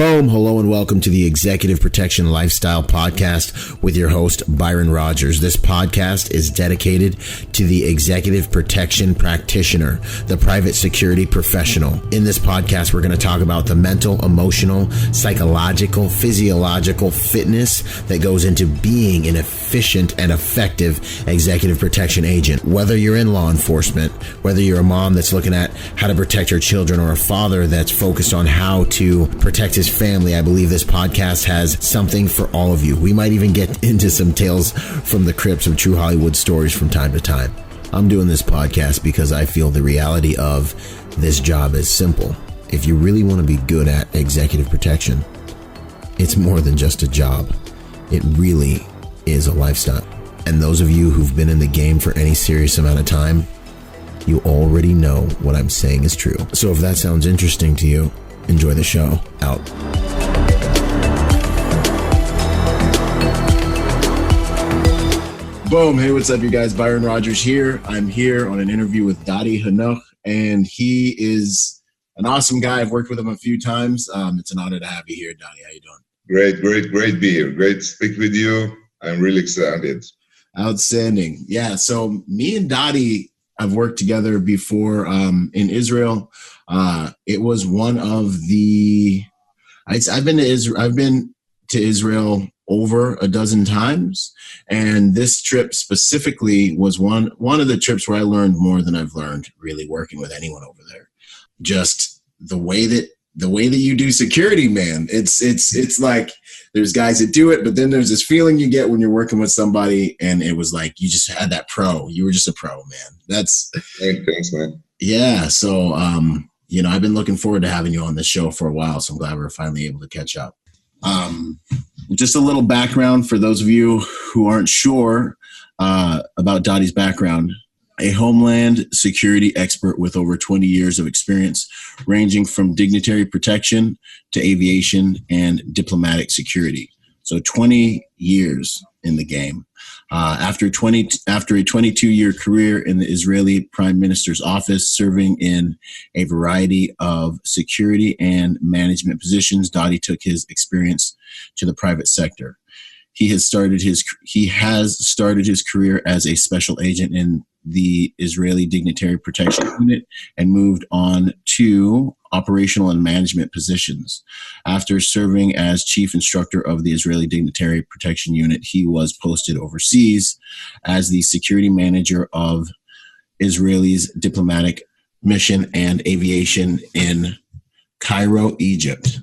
Boom! Hello and welcome to the Executive Protection Lifestyle Podcast with your host, Byron Rodgers. This podcast is dedicated to the executive protection practitioner, the private security professional. In this podcast, we're going to talk about the mental, emotional, psychological, physiological fitness that goes into being an efficient and effective executive protection agent. Whether you're in law enforcement, whether you're a mom that's looking at how to protect her children, or a father that's focused on how to protect his family, I believe this podcast has something for all of you. We might even get into some tales from the crypts of true Hollywood stories from time to time. I'm doing this podcast because I feel the reality of this job is simple. If you really want to be good at executive protection, it's more than just a job. It really is a lifestyle. And those of you who've been in the game for any serious amount of time, you already know what I'm saying is true. So if that sounds interesting to you, enjoy the show. Out. Boom. Hey, what's up, you guys? Byron Rodgers here. I'm here on an interview with Dadi Hanoch, and he is an awesome guy. I've worked with him a few times. It's an honor to have you here, Dadi. How you doing? Great be here. Great to speak with you. I'm really excited. Outstanding. Yeah, so me and Dadi have worked together before in Israel. It was one of the I've been to Israel over a dozen times, and this trip specifically was one of the trips where I learned more than I've learned really working with anyone over there. Just the way that you do security, man. It's like there's guys that do it, but then there's this feeling you get when you're working with somebody, and it was like you just had that pro. You were just a pro, man. Thanks, man. Yeah. So I've been looking forward to having you on this show for a while, so I'm glad we're finally able to catch up. Just a little background for those of you who aren't sure about Dadi's background. A Homeland Security expert with over 20 years of experience, ranging from dignitary protection to aviation and diplomatic security. So 20 years in the game. After a 22-year career in the Israeli Prime Minister's office, serving in a variety of security and management positions, Dadi took his experience to the private sector. He has started his career as a special agent in the Israeli Dignitary Protection Unit and moved on to operational and management positions. After serving as chief instructor of the Israeli Dignitary Protection Unit, he was posted overseas as the security manager of Israel's diplomatic mission and aviation in Cairo, Egypt,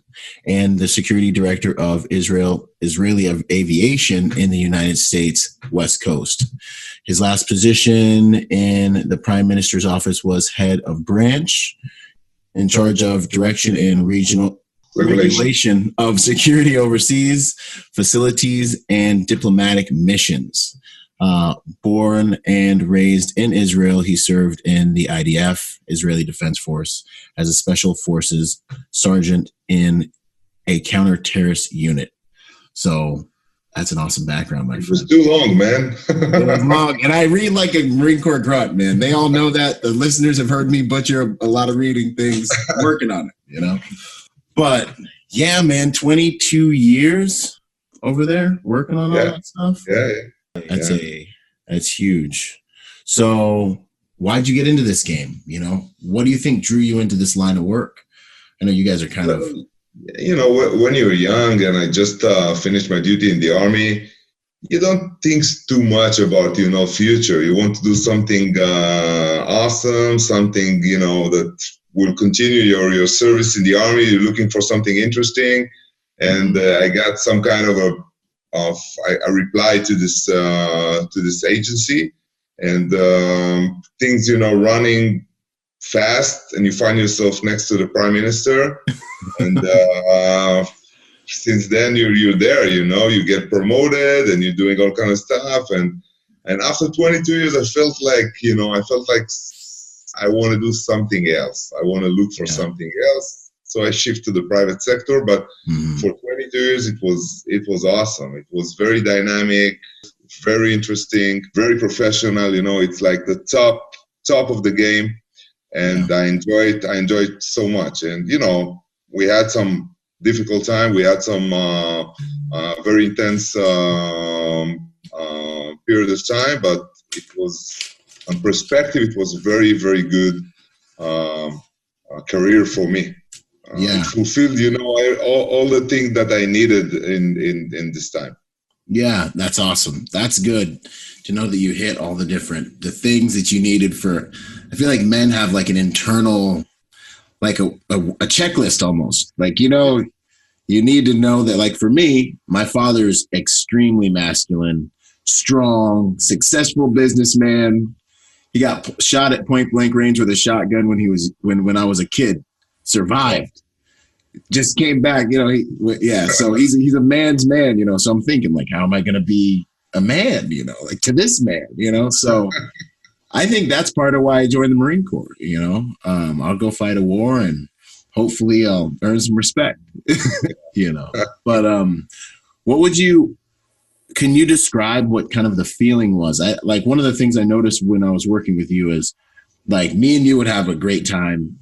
and the security director of Israeli Aviation in the United States West Coast. His last position in the Prime Minister's office was head of branch, in charge of direction and regional regulation of security overseas facilities and diplomatic missions. Born and raised in Israel, he served in the IDF, Israeli Defense Force, as a special forces sergeant in a counter-terrorist unit. So that's an awesome background, my friend. It was too long, man. It was long. And I read like a Marine Corps grunt, man. They all know that. The listeners have heard me butcher a lot of reading things, working on it, But yeah, man, 22 years over there working on all that stuff. Yeah. That's huge. So why'd you get into this game? What do you think drew you into this line of work? I know you guys are kind of... when you're young and I just finished my duty in the Army, you don't think too much about, future. You want to do something awesome, something, that will continue your service in the Army. You're looking for something interesting. And I got some kind of I replied to this agency, and things, running fast, and you find yourself next to the Prime Minister. And since then you're there, you get promoted and you're doing all kind of stuff. And after 22 years, I felt like I want to do something else. I want to look for something else. So I shift to the private sector, but for 22 years, it was awesome. It was very dynamic, very interesting, very professional. It's like the top of the game. And I enjoyed so much. And, we had some difficult time. We had some very intense period of time, but it was, on perspective, it was a very, very good career for me. It fulfilled, all the things that I needed in this time. Yeah, that's awesome. That's good to know that you hit all the things that you needed for. I feel like men have like an internal, like a checklist almost. Like, you need to know that, like, for me, my father's extremely masculine, strong, successful businessman. He got shot at point blank range with a shotgun when I was a kid. Survived. Just came back, so he's a man's man, so I'm thinking, like, how am I going to be a man, like, to this man, so I think that's part of why I joined the Marine Corps. I'll go fight a war and hopefully I'll earn some respect, but can you describe what kind of the feeling was? Like, one of the things I noticed when I was working with you is, like, me and you would have a great time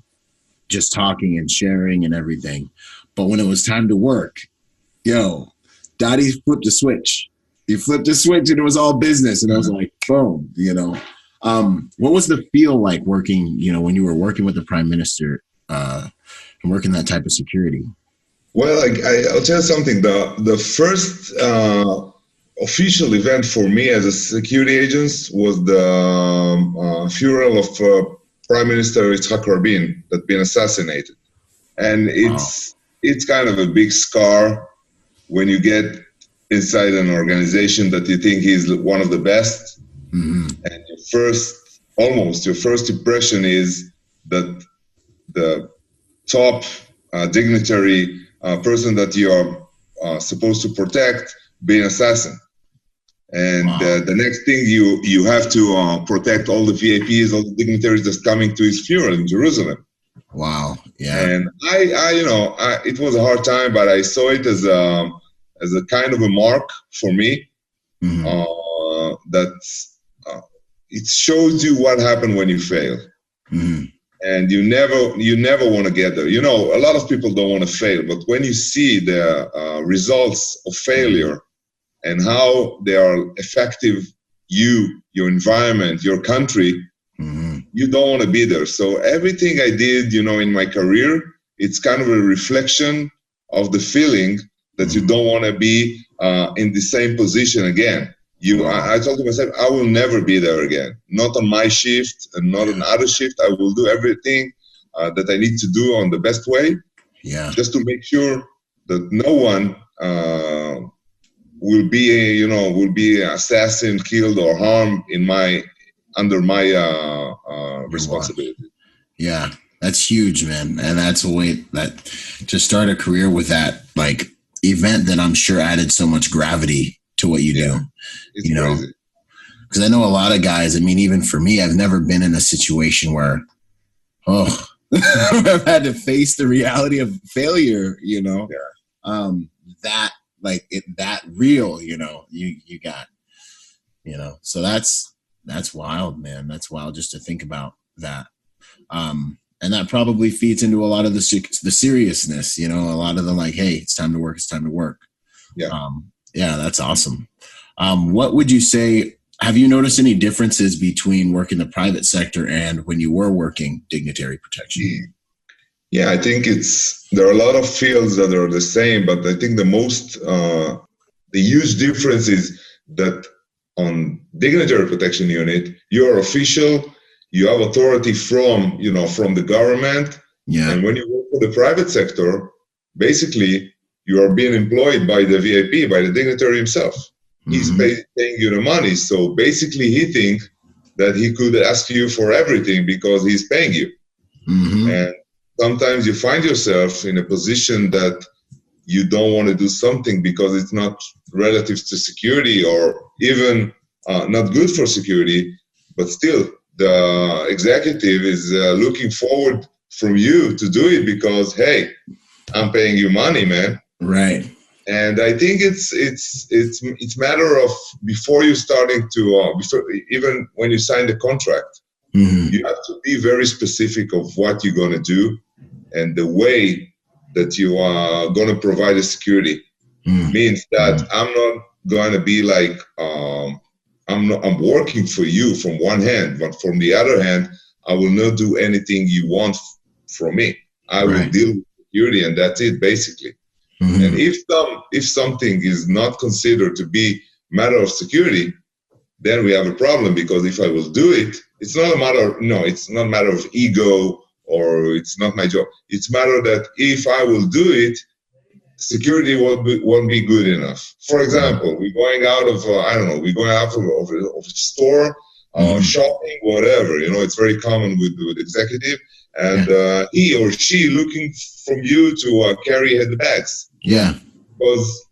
just talking and sharing and everything. But when it was time to work, Dadi flipped a switch. He flipped a switch and it was all business. And I was like, boom, what was the feel like working, when you were working with the Prime Minister and working that type of security? Well, I'll tell you something. The first official event for me as a security agent was the funeral of Prime Minister Yitzhak Rabin that been assassinated, and it's kind of a big scar when you get inside an organization that you think is one of the best, and your first impression is that the top dignitary person that you are supposed to protect be an assassin. And the next thing you have to protect all the VIPs, all the dignitaries that's coming to his funeral in Jerusalem. Wow! Yeah. And it was a hard time, but I saw it as a kind of a mark for me. That it shows you what happened when you fail, and you never want to get there. A lot of people don't want to fail, but when you see the results of failure and how they are effective, your environment, your country, you don't want to be there. So everything I did, in my career, it's kind of a reflection of the feeling that you don't want to be in the same position again. I told myself, I will never be there again. Not on my shift and not on other shift. I will do everything that I need to do on the best way, just to make sure that no one will be assassin, killed, or harmed under my responsibility. Yeah, that's huge, man, and that's a way that to start a career with that event that I'm sure added so much gravity to what you do. It's crazy. Because I know a lot of guys. I mean, even for me, I've never been in a situation where, I've had to face the reality of failure. That real, you got, so that's wild, man. That's wild just to think about that. And that probably feeds into a lot of the seriousness, a lot of the hey, it's time to work. It's time to work. Yeah. That's awesome. What would you say, have you noticed any differences between working the private sector and when you were working dignitary protection? Yeah, I think there are a lot of fields that are the same, but I think the huge difference is that on dignitary protection unit, you're official, you have authority from the government. Yeah. And when you work for the private sector, basically you are being employed by the VIP, by the dignitary himself. He's paying you the money. So basically he thinks that he could ask you for everything because he's paying you. And sometimes you find yourself in a position that you don't want to do something because it's not relative to security or even not good for security, but still the executive is looking forward from you to do it because, hey, I'm paying you money, man. Right. And I think it's matter of before you starting to even when you sign the contract, you have to be very specific of what you're going to do and the way that you are going to provide a security. Means that I'm not going to be like, I'm working for you from one hand, but from the other hand, I will not do anything you want from me. I will deal with security, and that's it, basically. And if something is not considered to be matter of security, then we have a problem, because if I will do it, it's not a matter of ego, or it's not my job. It's matter that if I will do it, security won't be good enough. For example, we're going out of, we're going out of a store, shopping, whatever. It's very common with executive, and he or she looking from you to carry the bags. Yeah. Because,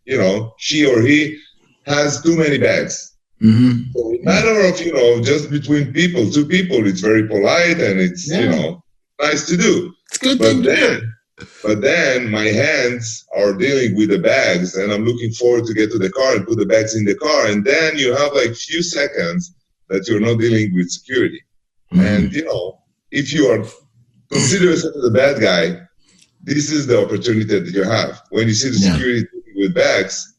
she or he has too many bags. So a matter of, just between people, two people, it's very polite, and it's, nice to do. It's a good thing to do. But then my hands are dealing with the bags, and I'm looking forward to get to the car and put the bags in the car. And then you have like few seconds that you're not dealing with security. And, if you are considered as the bad guy, this is the opportunity that you have. When you see the security with bags,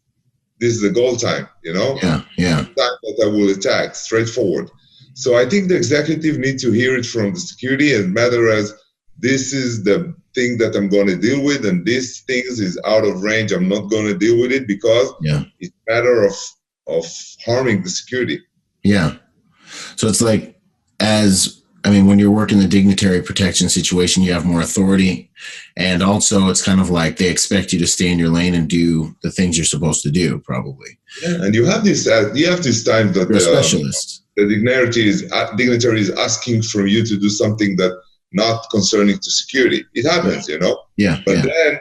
this is the goal time, Time that I will attack, straightforward. So I think the executive need to hear it from the security, and matter as this is the thing that I'm going to deal with, and this thing is out of range. I'm not going to deal with it, because it's a matter of harming the security. Yeah. So it's like, when you're working the dignitary protection situation, you have more authority, and also it's kind of like they expect you to stay in your lane and do the things you're supposed to do, probably. Yeah, and you have this time that you're a specialist. The dignitary is asking from you to do something that not concerning to security. It happens, Yeah. But then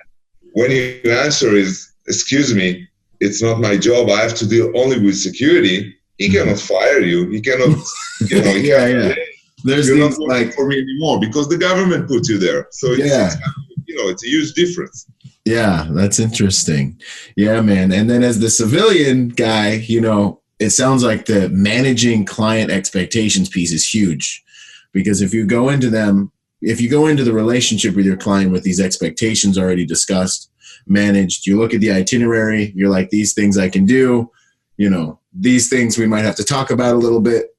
when you answer is, excuse me, it's not my job, I have to deal only with security, he cannot fire you. He cannot, There's you're things not working for me anymore, because the government put you there. So it's a huge difference. Yeah, that's interesting. Yeah, man. And then as the civilian guy, it sounds like the managing client expectations piece is huge, because if you go into the relationship with your client with these expectations already discussed, managed, you look at the itinerary, you're like, these things I can do, these things we might have to talk about a little bit.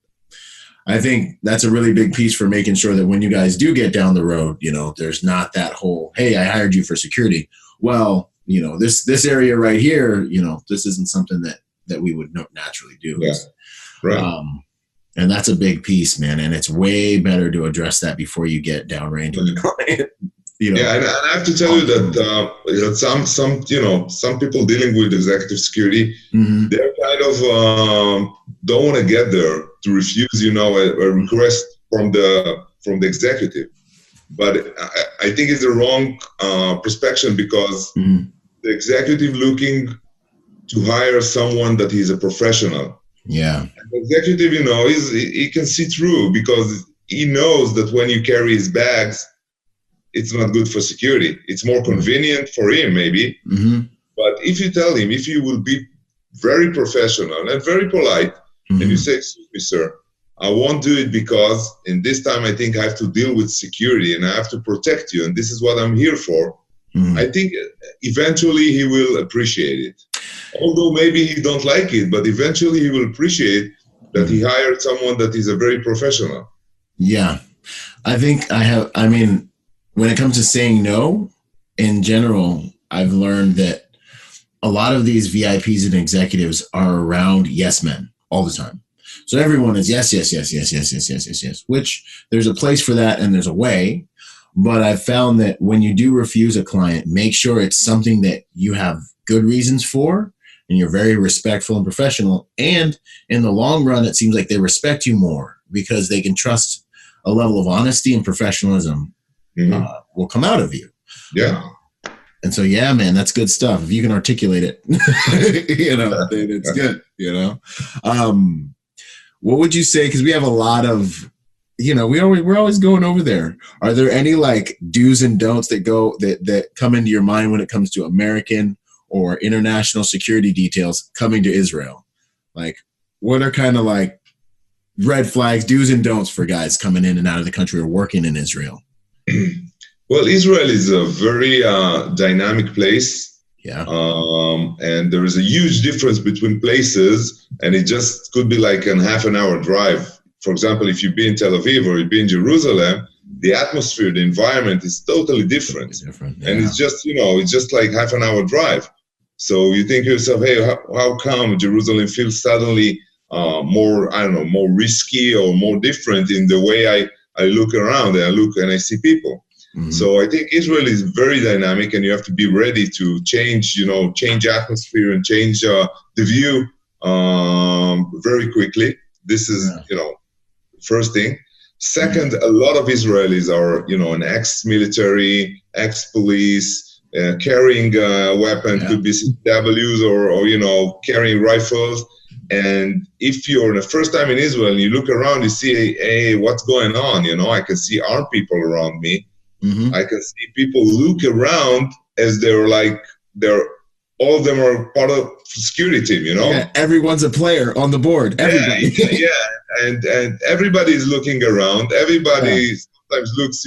I think that's a really big piece for making sure that when you guys do get down the road, there's not that whole, hey, I hired you for security. Well, this area right here, this isn't something that we would naturally do. Yeah. Right. And that's a big piece, man. And it's way better to address that before you get downrange with the client. Yeah, and I have to tell you that some people dealing with executive security, they're kind of don't want to get there to refuse, a request from the executive. But I think it's the wrong perspective, because the executive looking to hire someone that is a professional. Yeah. The executive, he can see through, because he knows that when you carry his bags, it's not good for security. It's more convenient for him, maybe. But if you tell him, if you will be very professional and very polite, and you say, excuse me, sir, I won't do it, because in this time I think I have to deal with security and I have to protect you, and this is what I'm here for. I think eventually he will appreciate it. Although maybe he don't like it, but eventually he will appreciate that he hired someone that is a very professional. Yeah. I think when it comes to saying no, in general, I've learned that a lot of these VIPs and executives are around yes men all the time. So everyone is yes, which there's a place for that and there's a way. But I've found that when you do refuse a client, make sure it's something that you have good reasons for, and you're very respectful and professional. And in the long run, it seems like they respect you more, because they can trust a level of honesty and professionalism will come out of you. Yeah. And so, yeah, man, that's good stuff. If you can articulate it, then it's good, What would you say? Because we have a lot of, we're always going over there. Are there any like do's and don'ts that come into your mind when it comes to American or international security details coming to Israel? Like, what are kind of like red flags, do's and don'ts for guys coming in and out of the country or working in Israel? Well, Israel is a very dynamic place. Yeah. And there is a huge difference between places, and it just could be like a half an hour drive. For example, if you be in Tel Aviv or you be in Jerusalem, the atmosphere, the environment is totally different. Yeah. And it's just, it's just like half an hour drive. So you think to yourself, hey, how come Jerusalem feels suddenly more, I don't know, more risky or more different in the way I look around and I look and I see people. Mm-hmm. So I think Israel is very dynamic, and you have to be ready to change atmosphere and change the view very quickly. This is, first thing. Second, a lot of Israelis are, an ex-military, ex-police, carrying a weapon, could be CWs or carrying rifles. And if you're the first time in Israel and you look around, you see, hey, what's going on? I can see armed people around me. Mm-hmm. I can see people look around as all of them are part of security team, Yeah, everyone's a player on the board. Everybody. Yeah. And everybody is looking around. Everybody sometimes looks,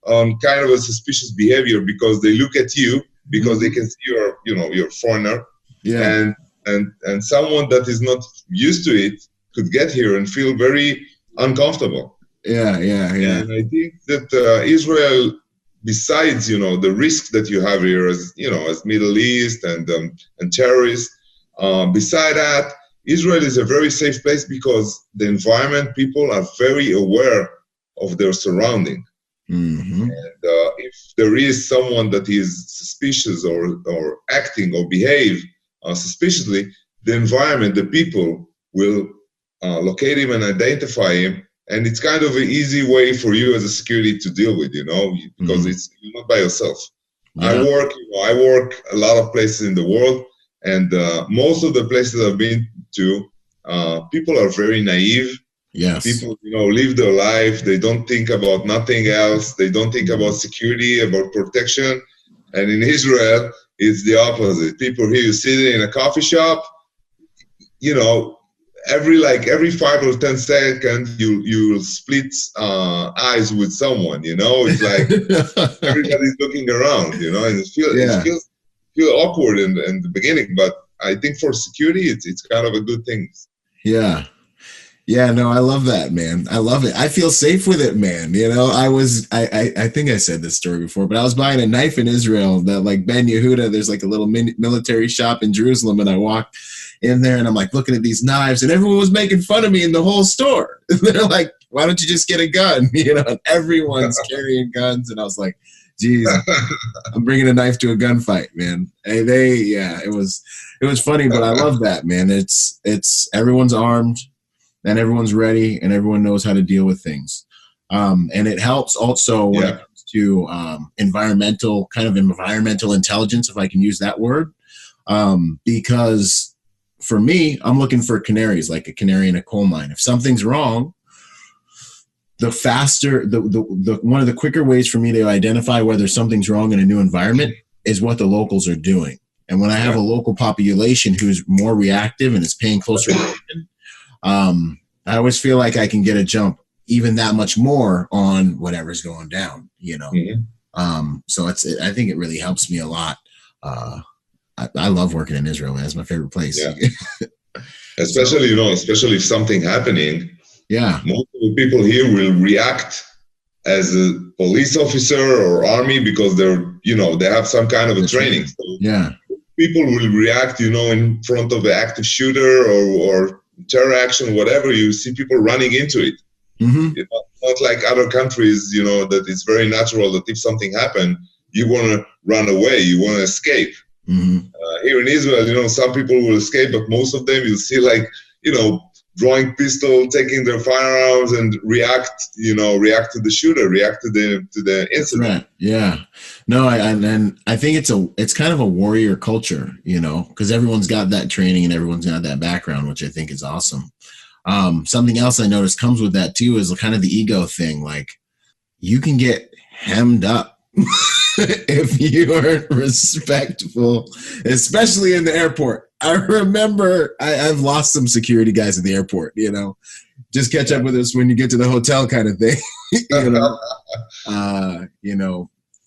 kind of a suspicious behavior because they look at you because they can see you're a foreigner. Yeah. And someone that is not used to it could get here and feel very uncomfortable. Yeah. And I think that Israel, besides the risks that you have here as Middle East and terrorists, beside that, Israel is a very safe place because the environment, people are very aware of their surrounding. Mm-hmm. And if there is someone that is suspicious or acting or behave suspiciously, the environment, the people will locate him and identify him. And it's kind of an easy way for you as a security to deal with, because you're not by yourself. Yeah. I work a lot of places in the world, and most of the places I've been to, people are very naive. Yes. People, live their life. They don't think about nothing else. They don't think about security, about protection. And in Israel, it's the opposite. People hear you sitting in a coffee shop, every 5 or 10 seconds, you'll split eyes with someone, it's like everybody's looking around, and it feels awkward in the beginning, but I think for security, it's kind of a good thing. Yeah. Yeah, no, I love that, man. I love it. I feel safe with it, man. I think I said this story before, but I was buying a knife in Israel that like Ben Yehuda, there's like a little military shop in Jerusalem, and I walked in there and I'm like looking at these knives, and everyone was making fun of me in the whole store. They're like, why don't you just get a gun? And everyone's carrying guns. And I was like, geez, I'm bringing a knife to a gunfight, man. And it was funny, but I love that, man. It's everyone's armed and everyone's ready and everyone knows how to deal with things. And it helps also when it comes to environmental intelligence, if I can use that word, because for me, I'm looking for canaries, like a canary in a coal mine. If something's wrong, the faster, the one of the quicker ways for me to identify whether something's wrong in a new environment is what the locals are doing. And when I have a local population who's more reactive and is paying closer attention, I always feel like I can get a jump even that much more on whatever's going down, Mm-hmm. So I think it really helps me a lot. I love working in Israel, man. It's my favorite place. Yeah. especially if something happening. Yeah. Most of the people here will react as a police officer or army because they have some kind of a training. So people will react, in front of an active shooter or terror action, whatever. You see people running into it. Mm-hmm. Not like other countries, that it's very natural that if something happened, you want to run away, you want to escape. Mm-hmm. Here in Israel, some people will escape, but most of them you'll see drawing pistol, taking their firearms and react to the shooter, react to the incident. Right. Yeah. No, I think it's kind of a warrior culture, because everyone's got that training and everyone's got that background, which I think is awesome. Something else I noticed comes with that too is kind of the ego thing. Like you can get hemmed up if you aren't respectful, especially in the airport. I remember I've lost some security guys at the airport, just catch up with us when you get to the hotel kind of thing,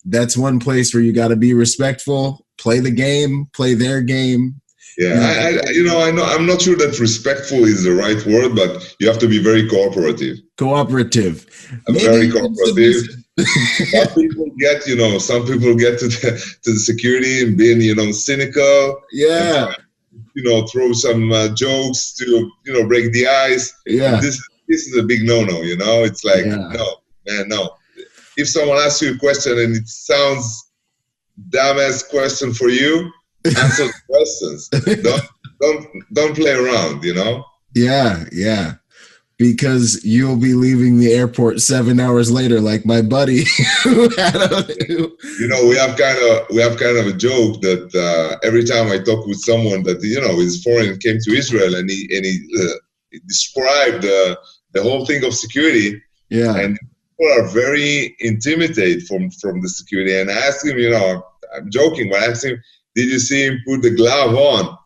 that's one place where you got to be respectful, play the game, play their game. Yeah, I know. I'm not sure that respectful is the right word, but you have to be very cooperative. Cooperative. Very cooperative. Some people get to the security and being, cynical. Yeah. And throw some jokes to, break the ice. Yeah. And this is a big no-no. It's like, no, man, no. If someone asks you a question and it sounds dumbass question for you, answer the questions. Don't play around, Yeah. Because you'll be leaving the airport 7 hours later, like my buddy. We have kind of a joke that every time I talk with someone that is foreign and came to Israel and he described the whole thing of security. Yeah. And people are very intimidated from the security. And I asked him, I'm joking, but I asked him, did you see him put the glove on?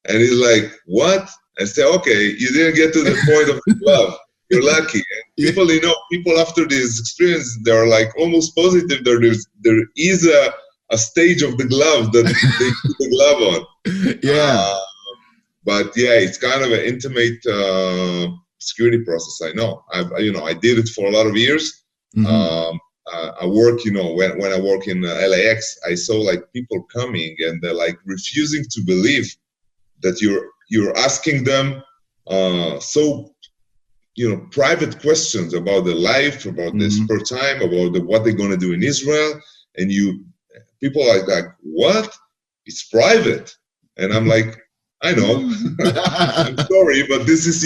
And he's like, what? I say, okay, you didn't get to the point of the glove. You're lucky. And people after this experience, they're like almost positive there is a stage of the glove that they put the glove on. Yeah. But yeah, it's kind of an intimate security process. I know. I did it for a lot of years. Mm-hmm. I work, when I work in LAX, I saw like people coming and they're like refusing to believe that you're asking them private questions about their life, about their spare time, about what they're going to do in Israel. And people are like, what? It's private. And I'm like, I know. I'm sorry, but this is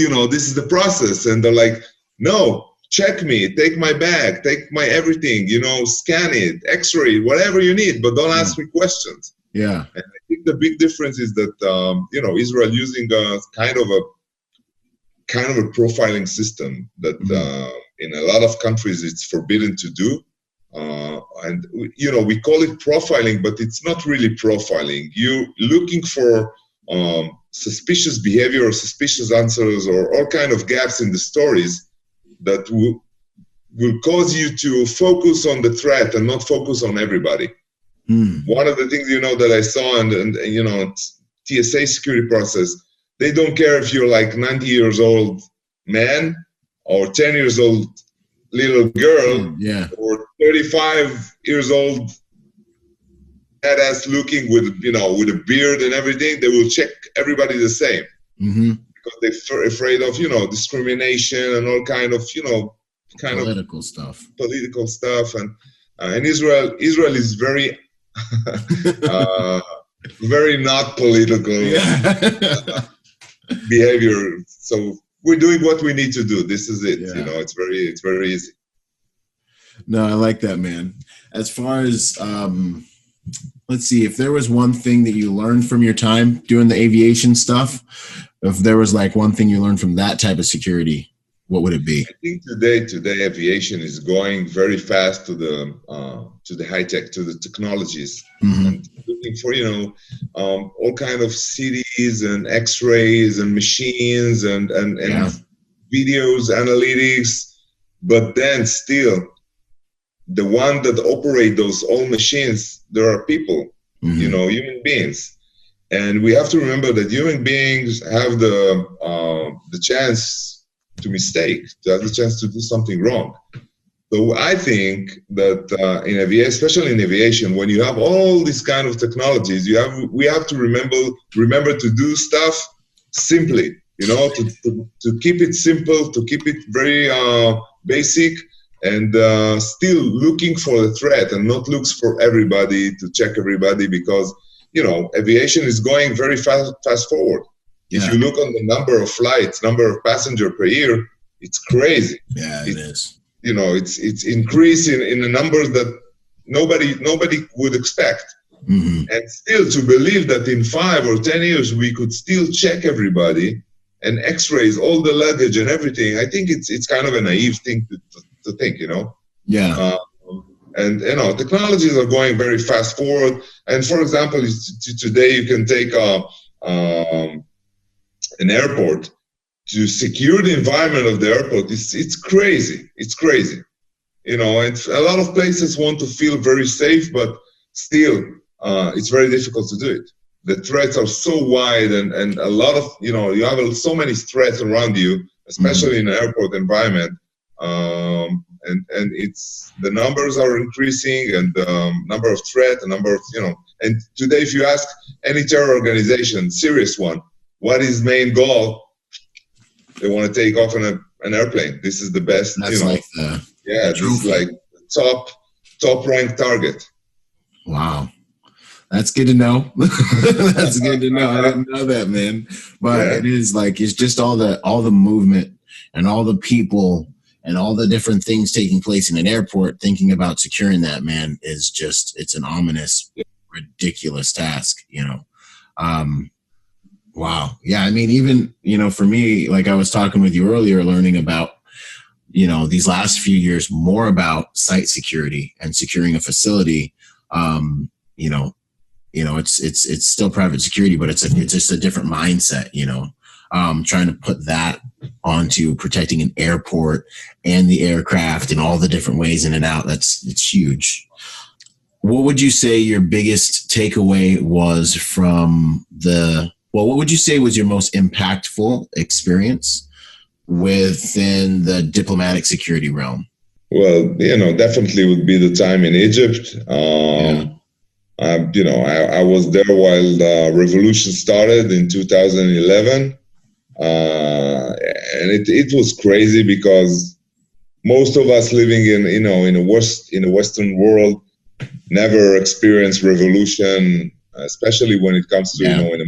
the process. And they're like, no, check me, take my bag, take my everything, scan it, x-ray, whatever you need, but don't ask me questions. Yeah. And I think the big difference is that, Israel using a kind of a profiling system that in a lot of countries it's forbidden to do. And, we call it profiling, but it's not really profiling. You're looking for suspicious behavior or suspicious answers or all kind of gaps in the stories that will cause you to focus on the threat and not focus on everybody. One of the things, that I saw and TSA security process, they don't care if you're like 90 years old man or 10 years old little girl or 35 years old badass looking with a beard and everything. They will check everybody the same because they're afraid of, discrimination and all kind of, political stuff. And Israel is very very not political behavior. So we're doing what we need to do. This is it. It's very easy. No, I like that, man. As far as let's see, if there was one thing that you learned from your time doing the aviation stuff, if there was like one thing you learned from that type of security, what would it be? I think today aviation is going very fast to the high tech, to the technologies, and looking for all kind of cities and X-rays and machines and videos, analytics, but then still the one that operate those old machines, there are people, human beings, and we have to remember that human beings have the chance to mistake, to have the chance to do something wrong. So I think that in aviation, especially in aviation, when you have all these kind of technologies, we have to remember to do stuff simply, to keep it simple, to keep it very basic, and still looking for the threat and not looks for everybody, to check everybody, because aviation is going very fast forward. If you look on the number of flights, number of passengers per year, it's crazy. Yeah, it is. It's increasing in the numbers that nobody would expect. And still to believe that in 5 or 10 years we could still check everybody and X-rays, all the luggage and everything, I think it's kind of a naive thing to think, Yeah. And technologies are going very fast forward. And for example, today you can take an airport to secure the environment of the airport. It's crazy. It's crazy. you know, and a lot of places want to feel very safe, but still, it's very difficult to do it. The threats are so wide, and a lot of, you know, you have so many threats around you, especially in an airport environment. And it's, the numbers are increasing, and number of threat, the number of, you know, and today if you ask any terror organization, serious one, what is main goal? They want to take off an airplane. This is the best, That's, you know. like this is like the top ranked target. Wow. That's good to know. That's good to know. I didn't know that, man. But it is like, it's just all the movement and all the people and all the different things taking place in an airport. Thinking about securing that, man, is just, it's an ominous, ridiculous task, you know. Wow. Yeah. I mean, even, you know, for me, like I was talking with you earlier, learning about, you know, these last few years more about site security and securing a facility. It's still private security, but it's just a different mindset, you know. Trying to put that onto protecting an airport and the aircraft and all the different ways in and out. It's huge. What would you say your biggest takeaway was from what would you say was your most impactful experience within the diplomatic security realm? Well, you know, definitely would be the time in Egypt. You know, I was there while the revolution started in 2011. And it was crazy because most of us living in the Western world never experienced revolution, especially when it comes to, you know, in a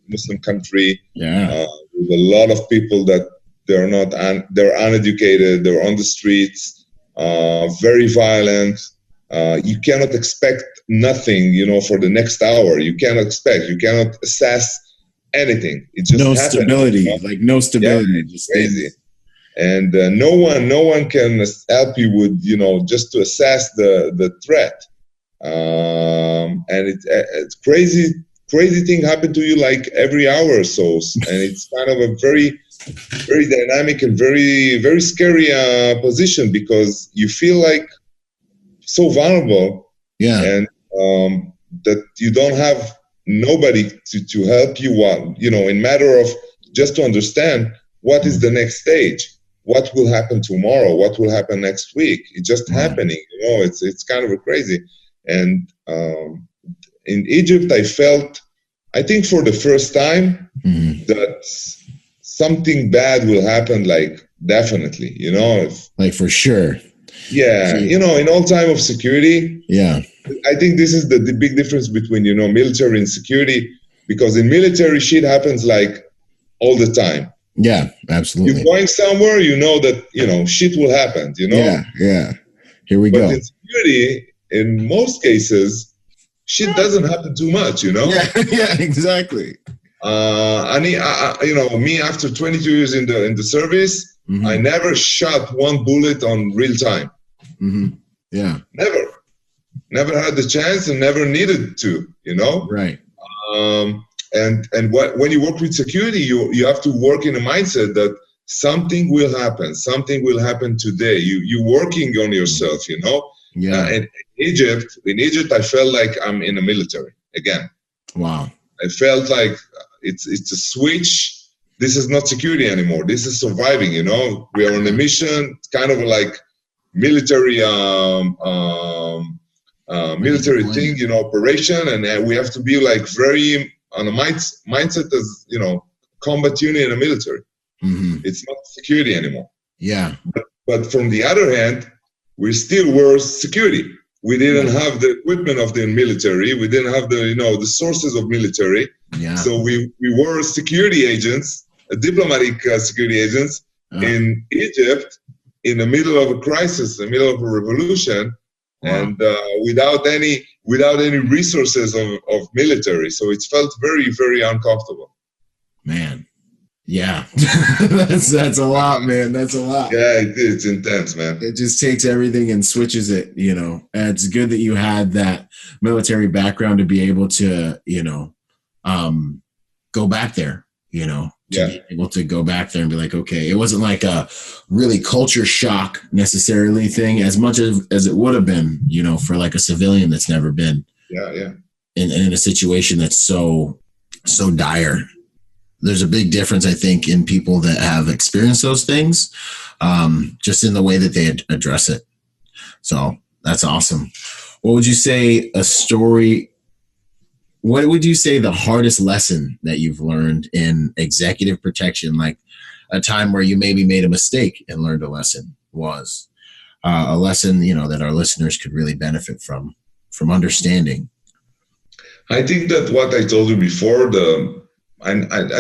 Muslim country. There's a lot of people that they're uneducated, they're on the streets, very violent. You cannot expect nothing, you know, for the next hour. You cannot assess anything. It just no happens, stability, you know? like no stability. Yeah, it's crazy. And no one can help you with, you know, just to assess the threat. And it's crazy thing happen to you like every hour or so, and it's kind of a very, very dynamic and very, very scary position, because you feel like so vulnerable, and that you don't have nobody to help you, you know, in matter of just to understand what is the next stage, what will happen tomorrow, what will happen next week. It's just happening, you know. It's kind of a crazy. And in Egypt, I think for the first time that something bad will happen, like definitely, you know, like for sure. Yeah, you know, in all time of security, I think this is the big difference between, you know, military and security, because in military shit happens like all the time. Yeah, absolutely. You're going somewhere, you know that, you know, shit will happen, you know? Yeah. Here we go. But in security, in most cases, shit doesn't happen too much, you know? Yeah, exactly. You know, me after 22 years in the service, I never shot one bullet on real time. Yeah. Never had the chance and never needed to, you know? Right. And when you work with security, you have to work in a mindset that something will happen. Something will happen today. You're working on yourself, you know? Yeah. And in Egypt, I felt like I'm in the military again. Wow. I felt like it's a switch. This is not security anymore. This is surviving, you know? We are on a mission. It's kind of like military military thing, you know, operation, and we have to be like very on a mindset as, you know, combat unit in the military. It's not security anymore. Yeah. But from the other hand, we still were security. We didn't have the equipment of the military. We didn't have the, you know, the sources of military. Yeah. So we were security agents, diplomatic security agents in Egypt, in the middle of a crisis, in the middle of a revolution. And without any resources of military. So it felt very, very uncomfortable. Man. Yeah. that's a lot, man. That's a lot. Yeah, it's intense, man. It just takes everything and switches it, you know. And it's good that you had that military background to be able to, you know, go back there, you know, to be able to go back there and be like, okay, it wasn't like a really culture shock necessarily thing as much as it would have been, you know, for like a civilian that's never been in a situation that's so dire. There's a big difference, I think, in people that have experienced those things, just in the way that they address it. So that's awesome. What would you say what would you say the hardest lesson that you've learned in executive protection, like a time where you maybe made a mistake and learned a lesson, was a lesson, you know, that our listeners could really benefit from understanding? I think that what I told you before, I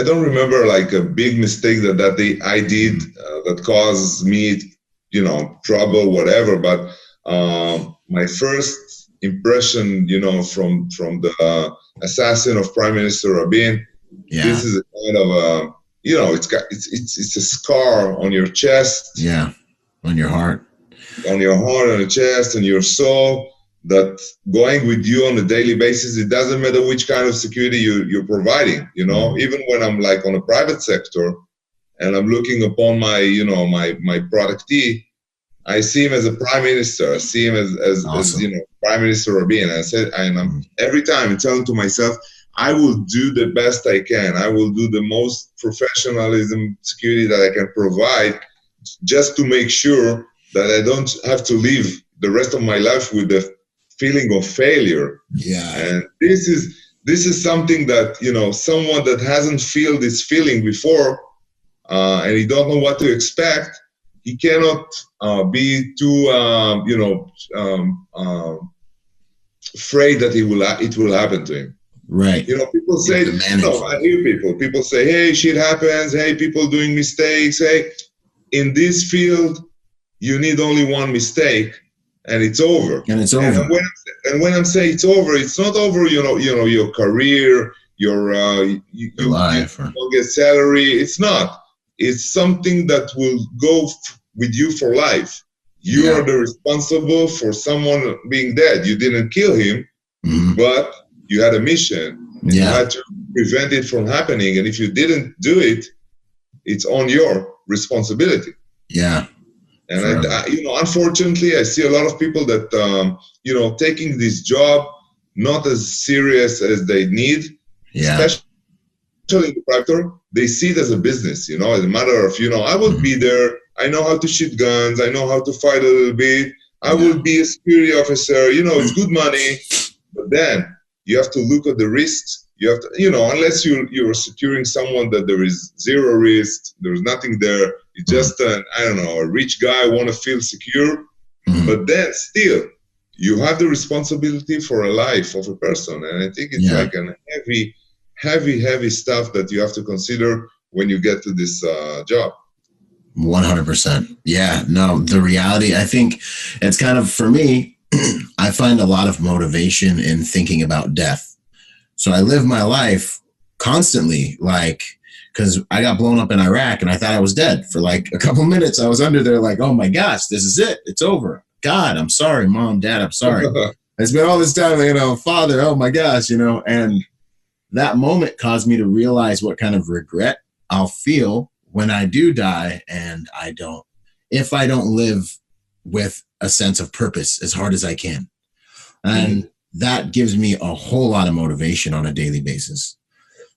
don't remember like a big mistake that I did that caused me, you know, trouble, whatever. But my first impression, you know, from the assassin of Prime Minister Rabin, this is a kind of a, you know, it's a scar on your chest, on your heart, on your chest, and your soul, that going with you on a daily basis. It doesn't matter which kind of security you're providing, you know. Even when I'm like on a private sector and I'm looking upon my, you know, my productee, I see him as a prime minister. I see him as you know, Prime Minister Rabin. And I'm every time I'm telling to myself, I will do the best I can. I will do the most professionalism security that I can provide, just to make sure that I don't have to live the rest of my life with the feeling of failure. And this is something that, you know, someone that hasn't felt this feeling before, and he don't know what to expect, he cannot be too, you know, afraid that it will happen to him. Right. You know, people say, no, I hear people say, hey, shit happens. Hey, people doing mistakes. Hey, in this field, you need only one mistake, and it's over. And it's over. And when I'm saying it's over, it's not over, you know, your career, your life, you don't get salary. It's not. It's something that will go with you for life. You are the responsible for someone being dead. You didn't kill him, but you had a mission. And you had to prevent it from happening. And if you didn't do it, it's on your responsibility. Yeah. And I, you know, unfortunately, I see a lot of people that, you know, taking this job not as serious as they need, especially in the private sector. They see it as a business, you know, as a matter of, you know, I will be there. I know how to shoot guns. I know how to fight a little bit. I will be a security officer. You know, it's good money. But then you have to look at the risks. You have to, you know, unless you're securing someone that there is zero risk, there's nothing there. It's just I don't know, a rich guy want to feel secure. But then still, you have the responsibility for a life of a person. And I think it's like a heavy stuff that you have to consider when you get to this job. 100%. Yeah, no, the reality, I think it's kind of, for me, I find a lot of motivation in thinking about death. So I live my life constantly, like, because I got blown up in Iraq and I thought I was dead for like a couple minutes. I was under there like, oh my gosh, this is it. It's over. God, I'm sorry, Mom, Dad, I'm sorry. I spent all this time, you know, Father, oh my gosh, you know, and that moment caused me to realize what kind of regret I'll feel when I do die, and if I don't live with a sense of purpose as hard as I can. And that gives me a whole lot of motivation on a daily basis.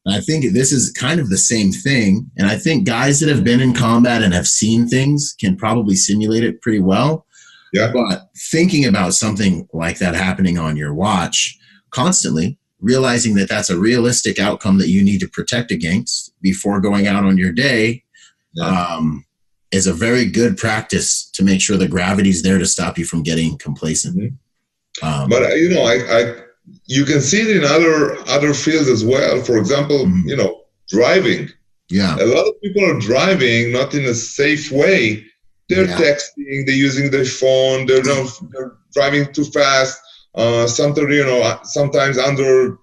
And I think this is kind of the same thing. And I think guys that have been in combat and have seen things can probably simulate it pretty well. Yeah. But thinking about something like that happening on your watch constantly, realizing that that's a realistic outcome that you need to protect against before going out on your day, is a very good practice to make sure the gravity's there to stop you from getting complacent. But you know, you can see it in other fields as well. For example, you know, driving. Yeah, a lot of people are driving not in a safe way. They're texting, they're using their phone, they're driving too fast. Sometimes under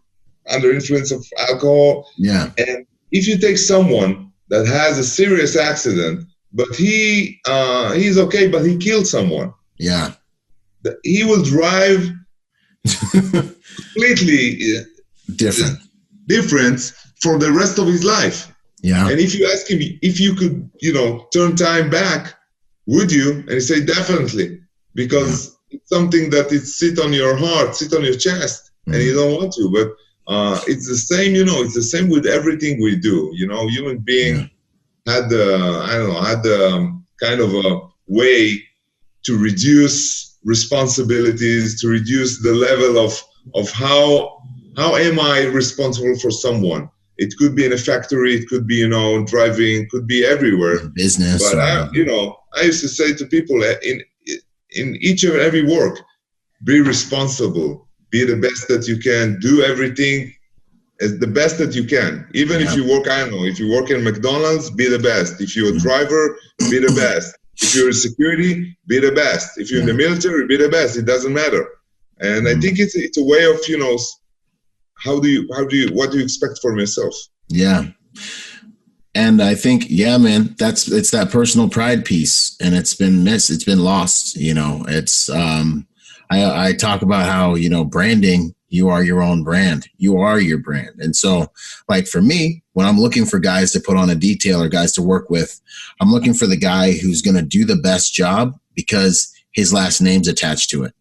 influence of alcohol. Yeah, and if you take someone that has a serious accident, but he's okay, but he killed someone. Yeah, he will drive completely different for the rest of his life. Yeah. And if you ask him if you could, turn time back, would you? And he say, definitely, because it's something that it sit on your heart, sit on your chest, and you don't want to. But it's the same, it's the same with everything we do. Human being had kind of a way to reduce responsibilities, to reduce the level of how am I responsible for someone. It could be in a factory, it could be, driving, could be everywhere. Business. But I used to say to people in each and every work, be responsible, be the best that you can, do everything as the best that you can. Even if you work, if you work in McDonald's, be the best. If you're a driver, be the best. If you're in security, be the best. If you're in the military, be the best. It doesn't matter. And I think it's a way of, what do you expect from yourself? Yeah. And I think, man, it's that personal pride piece, and it's been missed. It's been lost. It's, I talk about how, branding, you are your own brand. You are your brand. And so, like, for me, when I'm looking for guys to put on a detail or guys to work with, I'm looking for the guy who's going to do the best job because his last name's attached to it,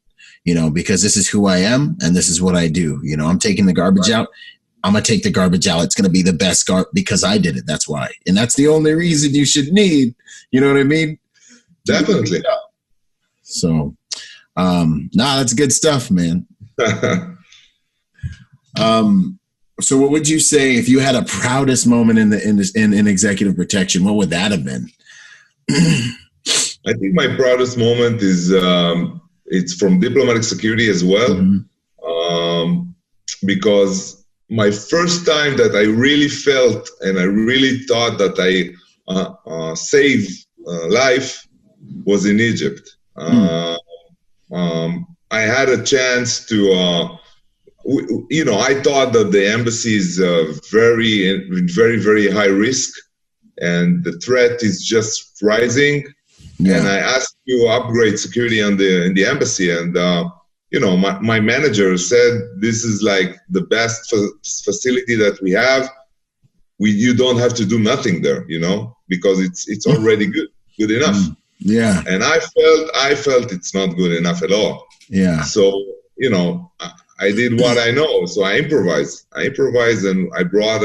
because this is who I am and this is what I do. I'm taking the garbage out. I'm going to take the garbage out. It's going to be the best because I did it. That's why. And that's the only reason you should need, you know what I mean? Definitely. So, that's good stuff, man. So what would you say if you had a proudest moment in executive protection? What would that have been? I think my proudest moment is it's from diplomatic security as well, because my first time that I really felt and I really thought that I saved life was in Egypt. I had a chance to. I thought that the embassy is very, very, very high risk, and the threat is just rising. Yeah. And I asked to upgrade security in the embassy, and my manager said this is like the best facility that we have. You don't have to do nothing there, because it's already good enough. Yeah. And I felt it's not good enough at all. Yeah. So I did what I know, so I improvised, and I brought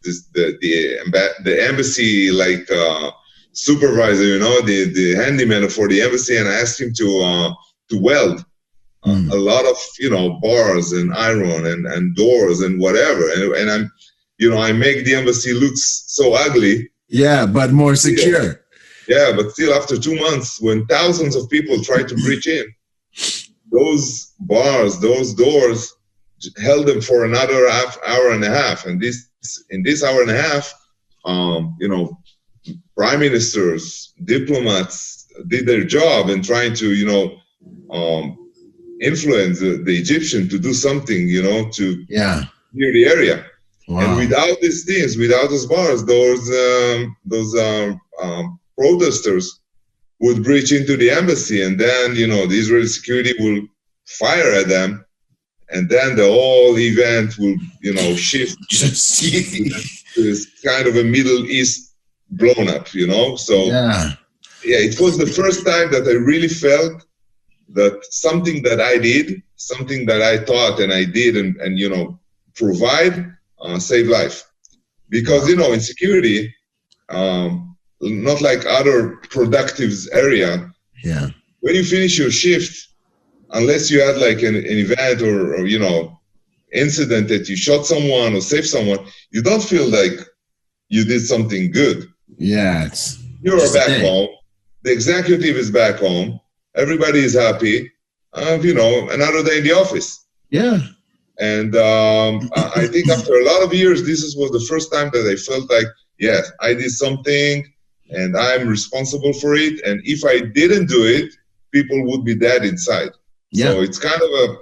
the embassy supervisor, the handyman for the embassy, and I asked him to weld a lot of bars and iron and doors and whatever, and I'm I make the embassy look so ugly. Yeah, but more secure. Yeah, but still, after 2 months, when thousands of people try to breach in, those bars, those doors, held them for another hour and a half. And in this hour and a half, prime ministers, diplomats did their job in trying to, influence the Egyptian to do something, to clear the area. Wow. And without these things, without those bars, those protesters would breach into the embassy, and then the Israeli security will fire at them, and then the whole event will shift to this kind of a Middle East blown up. So it was the first time that I really felt that something that I did, something that I thought and I did and provide save life, because in security, not like other productive area. Yeah. When you finish your shift, unless you had like an event or incident that you shot someone or saved someone, you don't feel like you did something good. Yeah. You're back home. The executive is back home. Everybody is happy. Another day in the office. Yeah. And I think after a lot of years, this was the first time that I felt like, yes, I did something and I'm responsible for it. And if I didn't do it, people would be dead inside. Yeah. So it's kind of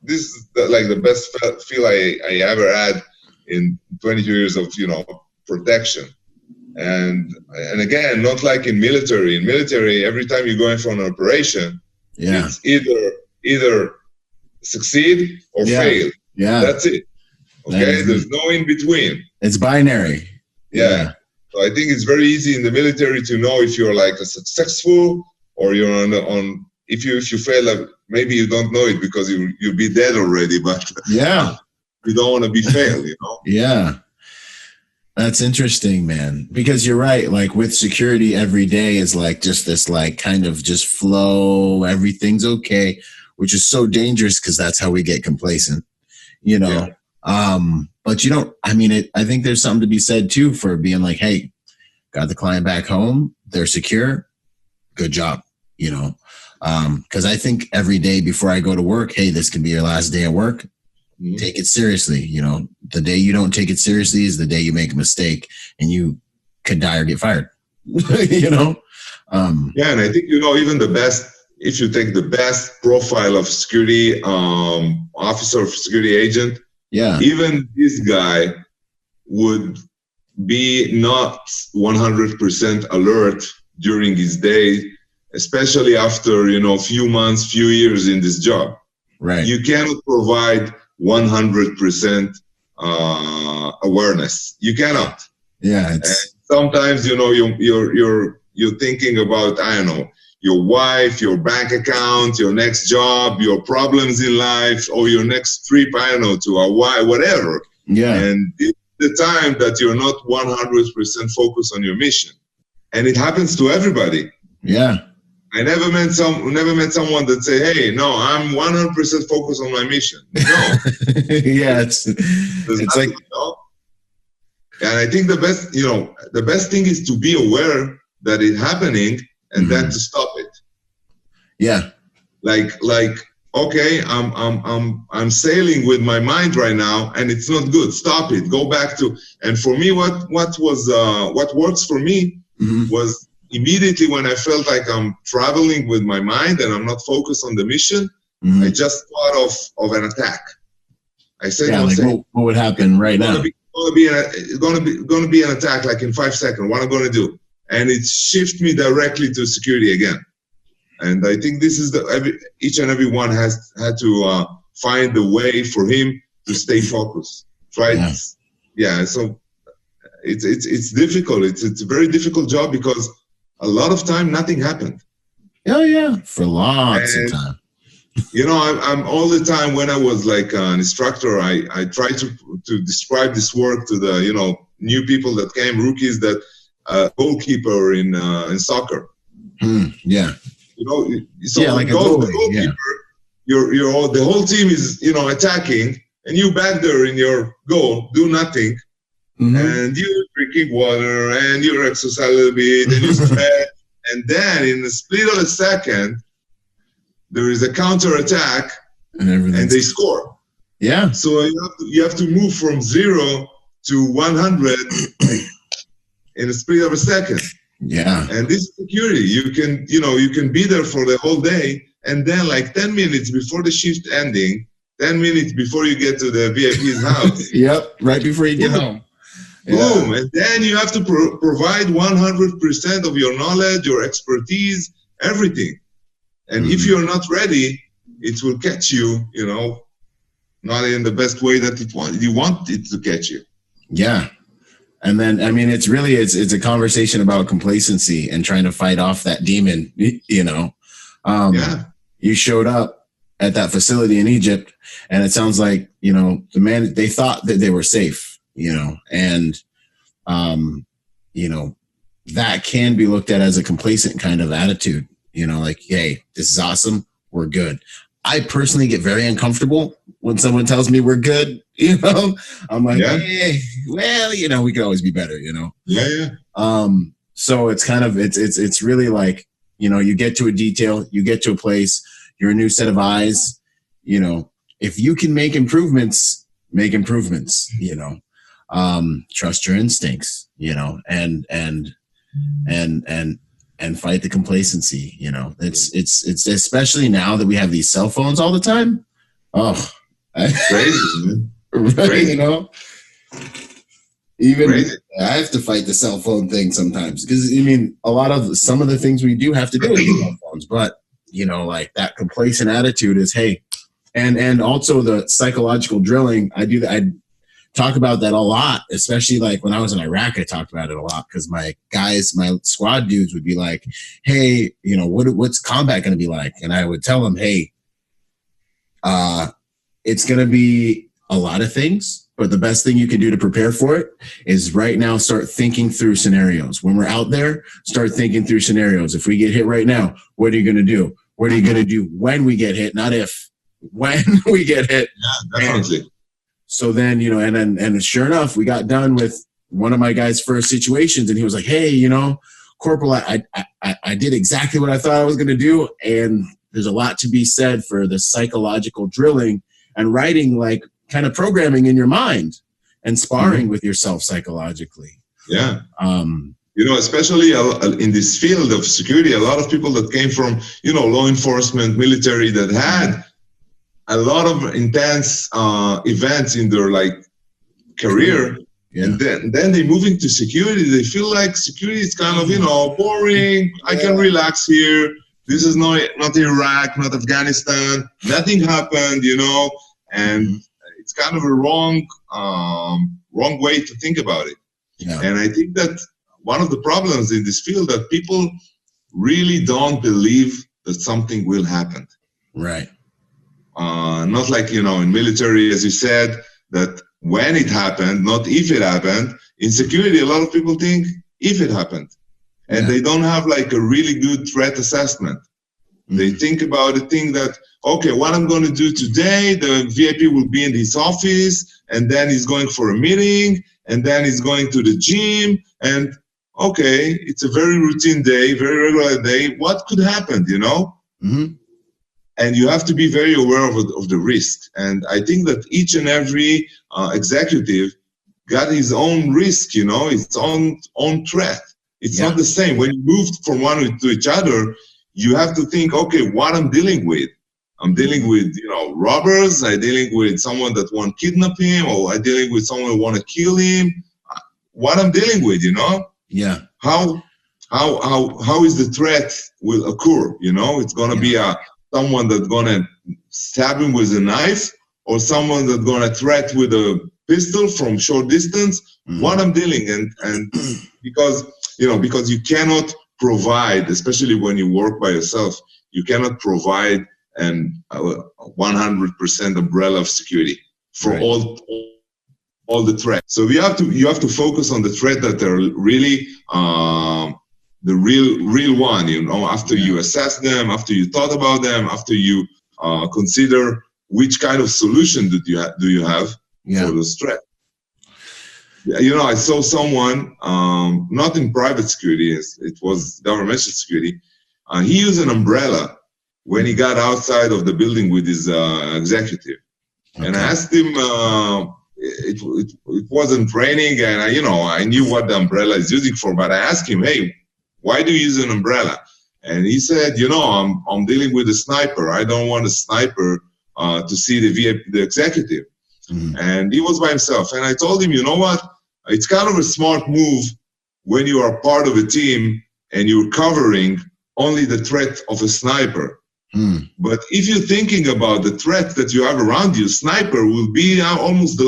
this is like the best feel I ever had in 22 years of, protection. And again, not like in military. In military, every time you're going for an operation, it's either succeed or fail. Yeah. That's it. Okay? There's no in between. It's binary. Yeah. So I think it's very easy in the military to know if you're like a successful or you're on if you fail, maybe you don't know it because you'll be dead already, but yeah, you don't want to be failed, you know? Yeah. That's interesting, man, because you're right. Like with security, every day is like just this, like kind of just flow. Everything's okay, which is so dangerous because that's how we get complacent, you know? Yeah. But you don't, I mean, I think there's something to be said too for being like, hey, got the client back home. They're secure. Good job, you know? Because I think every day before I go to work, hey, this can be your last day at work. Mm-hmm. Take it seriously. You know, the day you don't take it seriously is the day you make a mistake and you could die or get fired, you know? Yeah, and I think, you know, even the best, if you take the best profile of security officer, security agent, yeah, even this guy would be not 100% alert during his day, especially after, you know, few months, few years in this job. Right. You cannot provide 100% awareness. You cannot. Yeah. And sometimes, you know, you're thinking about, I don't know, your wife, your bank account, your next job, your problems in life, or your next trip, I don't know, to Hawaii, whatever. Yeah. And it's the time that you're not 100% focused on your mission. And it happens to everybody. Yeah. I never met someone that say, "Hey, no, I'm 100% focused on my mission." No. Yeah, it's like, you know? And I think the best thing is to be aware that it's happening and then to stop it. Yeah. Like, okay, I'm sailing with my mind right now, and it's not good. Stop it. Go back to. And for me, what works for me was. Immediately when I felt like I'm traveling with my mind and I'm not focused on the mission, I just thought of an attack. I said, yeah, like what would happen right now? It's going to be an attack like in 5 seconds. What I'm going to do? And it shifted me directly to security again. And I think this is each and every one has had to find the way for him to stay focused, right? Yeah. So it's difficult. It's a very difficult job because a lot of time, nothing happened. Oh yeah, for lots of time. You know, I'm all the time when I was like an instructor, I try to describe this work to the, you know, new people that came, rookies, that goalkeeper in soccer. Yeah. You know, so yeah, like a goalkeeper. Yeah. The whole team is, you know, attacking, and you back there in your goal, do nothing. And you're drinking water and you exercise a little bit and you stretch. And then in the split of a second, there is a counter attack and they score. Yeah. So you have to move from 0 to 100 in a split of a second. Yeah. And this is security. You can be there for the whole day. And then like 10 minutes before the shift ending, 10 minutes before you get to the VIP's house. Yep. Right before you get home. Boom, and then you have to provide 100% of your knowledge, your expertise, everything. And if you're not ready, it will catch you, you know, not in the best way that you want it to catch you. Yeah. And then, I mean, it's a conversation about complacency and trying to fight off that demon, you know. You showed up at that facility in Egypt, and it sounds like, you know, they thought that they were safe. You know, and, you know, that can be looked at as a complacent kind of attitude, you know, like, hey, this is awesome. We're good. I personally get very uncomfortable when someone tells me we're good, you know, I'm like, hey, well, you know, we could always be better, you know? Yeah. So it's kind of, it's really like, you know, you get to a detail, you get to a place, you're a new set of eyes, you know, if you can make improvements, you know. Trust your instincts, you know, and fight the complacency, you know. It's especially now that we have these cell phones all the time. Oh, crazy, right, crazy. You know. Even crazy. I have to fight the cell phone thing sometimes because I mean, some of the things we do have to do with cell phones, but you know, like that complacent attitude is, hey, and also the psychological drilling. I do that. talk about that a lot, especially like when I was in Iraq. I talked about it a lot because my squad dudes would be like, hey, what's combat going to be like? And I would tell them, hey, it's going to be a lot of things, but the best thing you can do to prepare for it is right now start thinking through scenarios. When we're out there, start thinking through scenarios. If we get hit right now, what are you going to do? What are you going to do when we get hit? Not if, when we get hit. Yeah, definitely. And so then, and sure enough, we got done with one of my guys' first situations, and he was like, hey, Corporal, I did exactly what I thought I was going to do. And there's a lot to be said for the psychological drilling and writing, like kind of programming in your mind and sparring with yourself psychologically. Yeah. Especially in this field of security, a lot of people that came from, law enforcement, military, that had a lot of intense events in their career. Yeah. And then they move into security. They feel like security is kind of, boring. Yeah. I can relax here. This is not Iraq, not Afghanistan. Nothing happened, and it's kind of a wrong way to think about it. Yeah. And I think that one of the problems in this field that people really don't believe that something will happen. Right. Not like, in military, as you said, that when it happened, not if it happened. In security, a lot of people think if it happened. And they don't have a really good threat assessment. Mm-hmm. They think about the thing that, okay, what I'm going to do today, the VIP will be in his office, and then he's going for a meeting, and then he's going to the gym, and okay, it's a very routine day, very regular day. What could happen, Mm-hmm. And you have to be very aware of the risk. And I think that each and every executive got his own risk, his own threat. It's not the same. When you move from one to each other, you have to think, okay, what I'm dealing with. I'm dealing with, robbers. I'm dealing with someone that want to kidnap him, or I'm dealing with someone who want to kill him. What I'm dealing with, Yeah. How is the threat will occur? It's going to be someone that's going to stab him with a knife, or someone that's going to threat with a pistol from short distance. Mm-hmm. What I'm dealing and because you cannot provide, especially when you work by yourself, you cannot provide an 100% umbrella of security for all the threats. So you have to focus on the threat that are really the real one. After you assess them, after you thought about them, after you consider which kind of solution do you have for this threat. I saw someone, not in private security, it was governmental security. He used an umbrella when he got outside of the building with his executive. Okay. And I asked him, it wasn't raining, and I knew what the umbrella is using for, but I asked him, hey, why do you use an umbrella? And he said, I'm dealing with a sniper. I don't want a sniper to see the executive. Mm-hmm. And he was by himself. And I told him, you know what? It's kind of a smart move when you are part of a team and you're covering only the threat of a sniper. Mm. But if you're thinking about the threat that you have around you, sniper will be almost the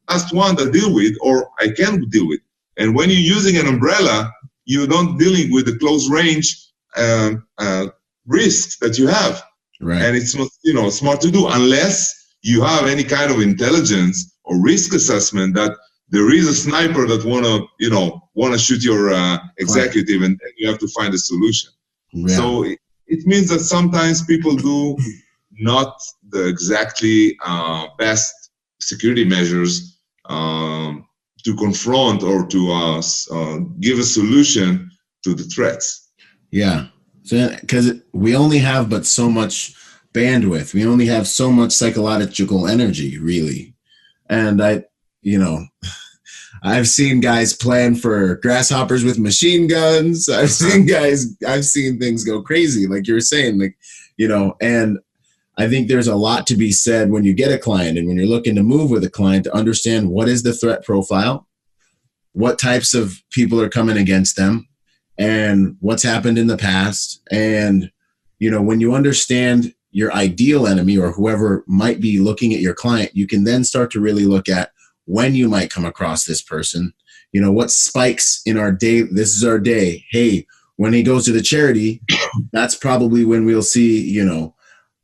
last one to deal with, or I can deal with. And when you're using an umbrella, you're not dealing with the close range risks that you have. Right. And it's not smart to do unless you have any kind of intelligence or risk assessment that there is a sniper that want to shoot your executive, and you have to find a solution. Yeah. So it means that sometimes people do not the exactly best security measures to confront or to give a solution to the threats. Yeah, so because we only have but so much bandwidth, we only have so much psychological energy, really. And I've seen guys plan for grasshoppers with machine guns. I've seen things go crazy, like you were saying, and I think there's a lot to be said when you get a client and when you're looking to move with a client to understand what is the threat profile, what types of people are coming against them, and what's happened in the past. And, when you understand your ideal enemy or whoever might be looking at your client, you can then start to really look at when you might come across this person, you know, what spikes in our day. This is our day. Hey, when he goes to the charity, that's probably when we'll see, you know,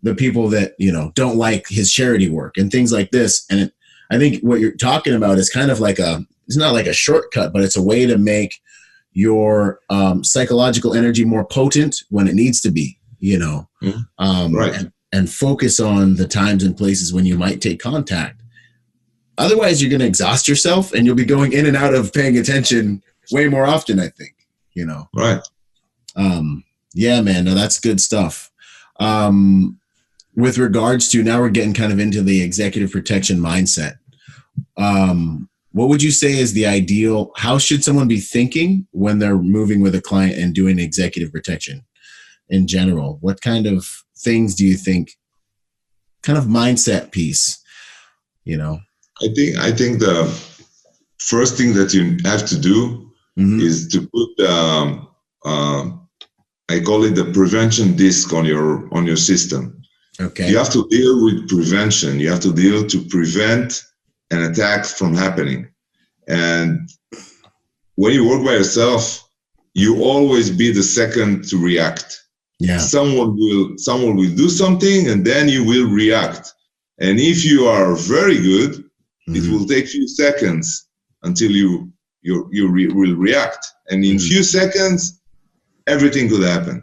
the people that, you know, don't like his charity work and things like this. And I think what you're talking about is kind of like it's not like a shortcut, but it's a way to make your psychological energy more potent when it needs to be, you know, right. And focus on the times and places when you might take contact. Otherwise, you're going to exhaust yourself and you'll be going in and out of paying attention way more often, I think, you know. Right. Yeah, man, no, that's good stuff. With regards to, now we're getting kind of into the executive protection mindset. What would you say is the ideal? How should someone be thinking when they're moving with a client and doing executive protection in general? What kind of things do you think, kind of mindset piece, you know? I think the first thing that you have to do is to put I call it the prevention disc on your system. Okay. You have to deal with prevention. You have to deal to prevent an attack from happening. And when you work by yourself, you always be the second to react. Yeah. Someone will do something and then you will react. And if you are very good, it will take few seconds until you will react. And in few seconds, everything could happen.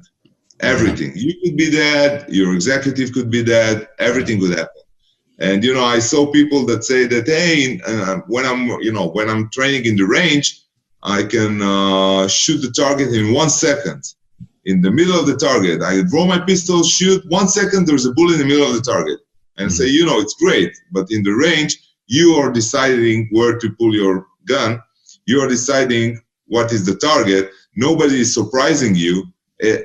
Everything. You could be dead. Your executive could be dead. Everything could happen. And, you know, I saw people that say that, hey, when I'm training in the range, I can shoot the target in 1 second. In the middle of the target, I draw my pistol, shoot 1 second, there's a bullet in the middle of the target. And say, you know, it's great. But in the range, you are deciding where to pull your gun. You are deciding what is the target. Nobody is surprising you.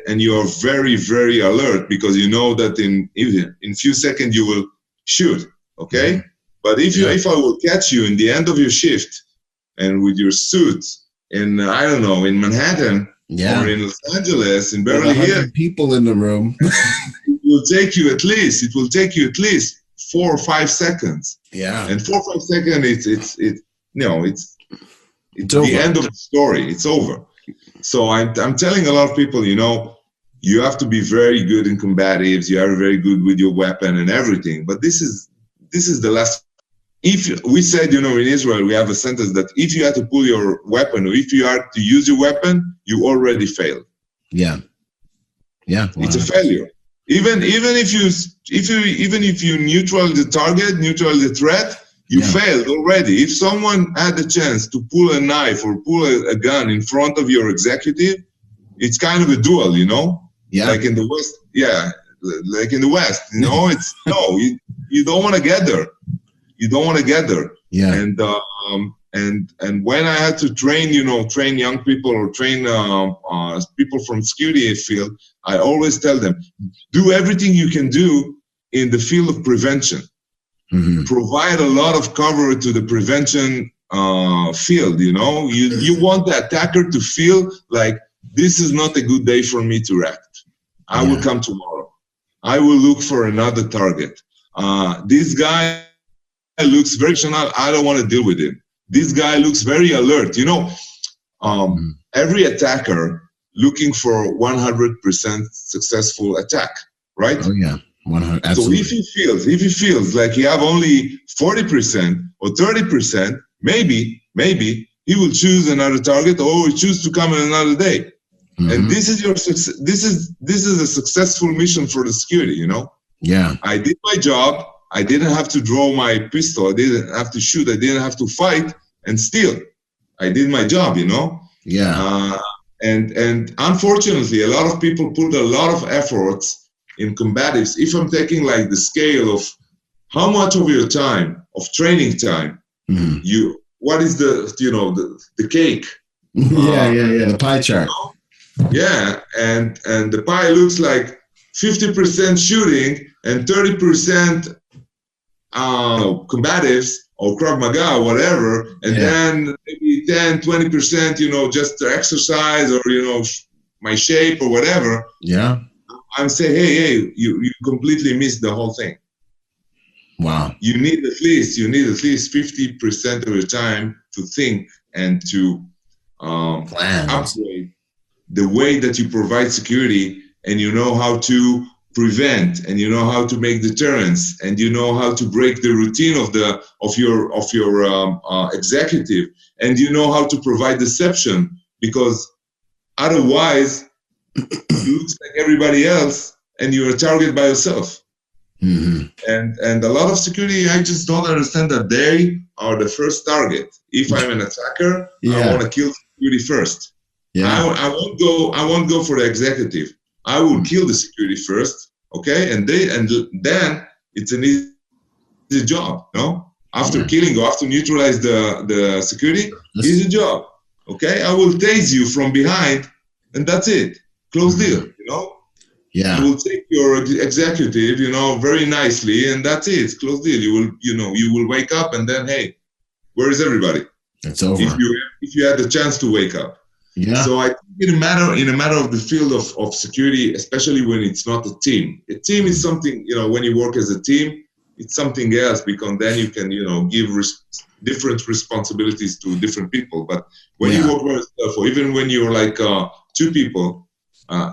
And you are very, very alert because you know that in few seconds you will shoot, okay? But if I will catch you in the end of your shift and with your suit in, I don't know, in Manhattan or in Los Angeles, in Beverly Hills, people in the room, it will take you at least 4 or 5 seconds. Yeah. And 4 or 5 seconds, it's the end of the story. It's over. So I'm telling a lot of people, you know, you have to be very good in combatives. You are very good with your weapon and everything. But this is the last. If we said, you know, in Israel, we have a sentence that if you have to pull your weapon or if you are to use your weapon, you already failed. Yeah. Yeah. 100%. It's a failure. Even if you neutral the target, neutral the threat, you failed already. If someone had the chance to pull a knife or pull a gun in front of your executive, it's kind of a duel, you know? Yeah. Like in the West. Yeah. Like in the West, you know, it's you don't want to get there. You don't want to get there. Yeah. And when I had to train young people or train people from security field, I always tell them, do everything you can do in the field of prevention. Provide a lot of cover to the prevention field, you know. You want the attacker to feel like this is not a good day for me to act. I will come tomorrow. I will look for another target. This guy looks very rational. I don't want to deal with him. This guy looks very alert. You know, every attacker looking for 100% successful attack, right? Oh yeah. 100, absolutely. So if he feels like he have only 40% or 30%, maybe he will choose another target or he choose to come in another day. And this is a successful mission for the security, you know? Yeah. I did my job. I didn't have to draw my pistol. I didn't have to shoot. I didn't have to fight. And still, I did my job, you know? Yeah. And unfortunately, a lot of people put a lot of efforts in combatives. If I'm taking like the scale of how much of your time, of training time, what is the cake? The pie chart. You know? Yeah, and the pie looks like 50% shooting and 30% combatives or Krav Maga or whatever, and then maybe 10-20%, just exercise or my shape or whatever. Yeah. I'm saying, hey, you completely missed the whole thing. Wow. You need at least 50% of your time to think and to Plan. upgrade the way that you provide security, and you know how to prevent, and you know how to make deterrence, and you know how to break the routine of your executive, and you know how to provide deception, because otherwise you look like everybody else and you're a target by yourself. Mm-hmm. And a lot of security, I just don't understand that they are the first target. If I'm an attacker, I want to kill security first. Yeah. I won't go for the executive. I will kill the security first, okay? And then it's an easy job, no? After killing or after neutralize the security, easy job, okay? I will tase you from behind, and that's it. Close deal, you know? Yeah. I will take your executive, you know, very nicely, and that's it. It's close deal. You will wake up, and then, hey, where is everybody? It's over. If you had the chance to wake up. Yeah. So I think in a matter of the field of security, especially when it's not a team. A team is something, you know, when you work as a team, it's something else, because then you can, you know, give different responsibilities to different people. But when you work by yourself, or even when you're like two people,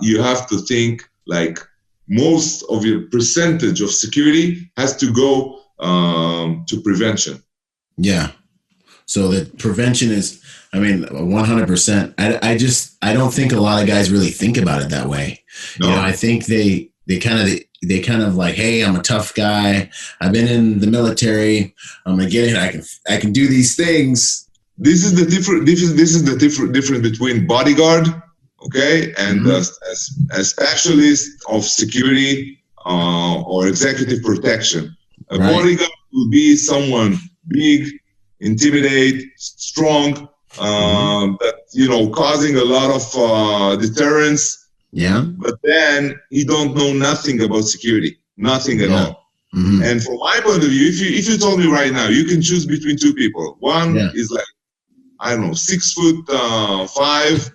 you have to think like most of your percentage of security has to go to prevention. Yeah. So the prevention is, I mean, 100%. I don't think a lot of guys really think about it that way. No. You know, I think they kind of like, hey, I'm a tough guy. I've been in the military. I'm gonna get it. I can do these things. This is the difference between bodyguard, okay, and a specialist of security or executive protection. A bodyguard will be someone big, intimidate, strong, that, you know, causing a lot of deterrence. Yeah. But then he don't know nothing about security, nothing at all. Mm-hmm. And from my point of view, if you told me right now, you can choose between two people. One is like, I don't know, 6'5",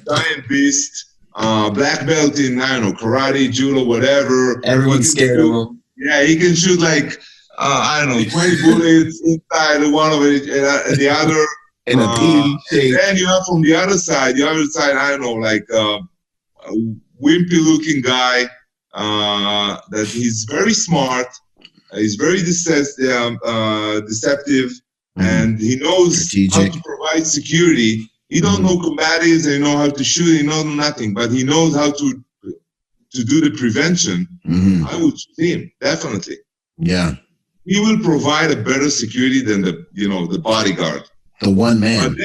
giant beast, black belt in, I don't know, karate, judo, whatever. Everyone's scared of him. Yeah, he can shoot like, I don't know, 20 bullets inside one of it, and the other. In a P shape. And then you have from the other side, I don't know, like a wimpy-looking guy that he's very smart, he's very deceptive, and he knows how to provide security. He don't know combatives, and he know how to shoot, he knows nothing, but he knows how to do the prevention. I would choose him, definitely. Yeah. He will provide a better security than the bodyguard. The one man.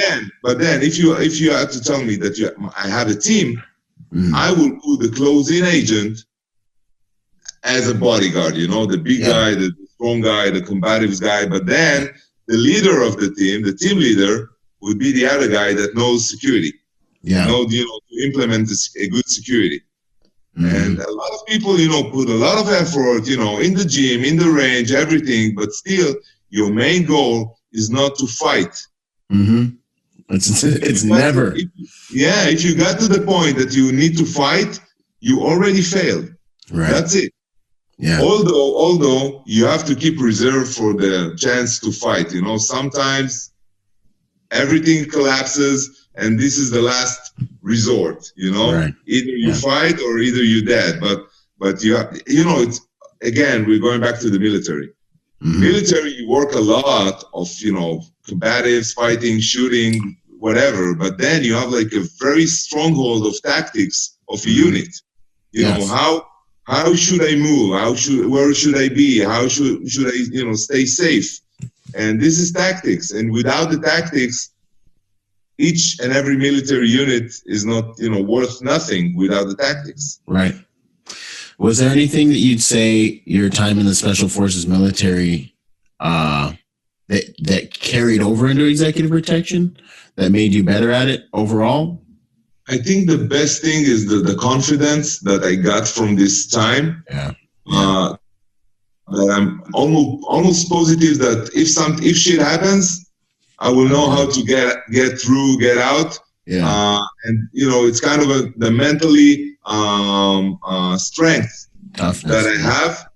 But then, if you had to tell me that I have a team, I will put the close-in agent as a bodyguard. You know, the big guy, the strong guy, the combative guy. But then the leader of the team leader, would be the other guy that knows security. Yeah. To implement a good security. And a lot of people, put a lot of effort, in the gym, in the range, everything. But still, your main goal is not to fight. It's never. If you got to the point that you need to fight, you already failed. Right. That's it. Yeah. Although you have to keep reserve for the chance to fight. Sometimes everything collapses, and this is the last resort. Right. Either you fight or either you're dead. But you have, it's again, we're going back to the military. Military, you work a lot of, combatives, fighting, shooting, whatever. But then you have like a very stronghold of tactics of a unit. How should I move? Where should I be? How should I, stay safe? And this is tactics. And without the tactics, each and every military unit is not, worth nothing without the tactics. Right. Was there anything that you'd say your time in the Special Forces military that carried over into executive protection that made you better at it overall? I think the best thing is the confidence that I got from this time. Yeah. That I'm almost positive that if shit happens, I will know how to get through, get out. Yeah. And it's kind of the mentally strength toughness that I have.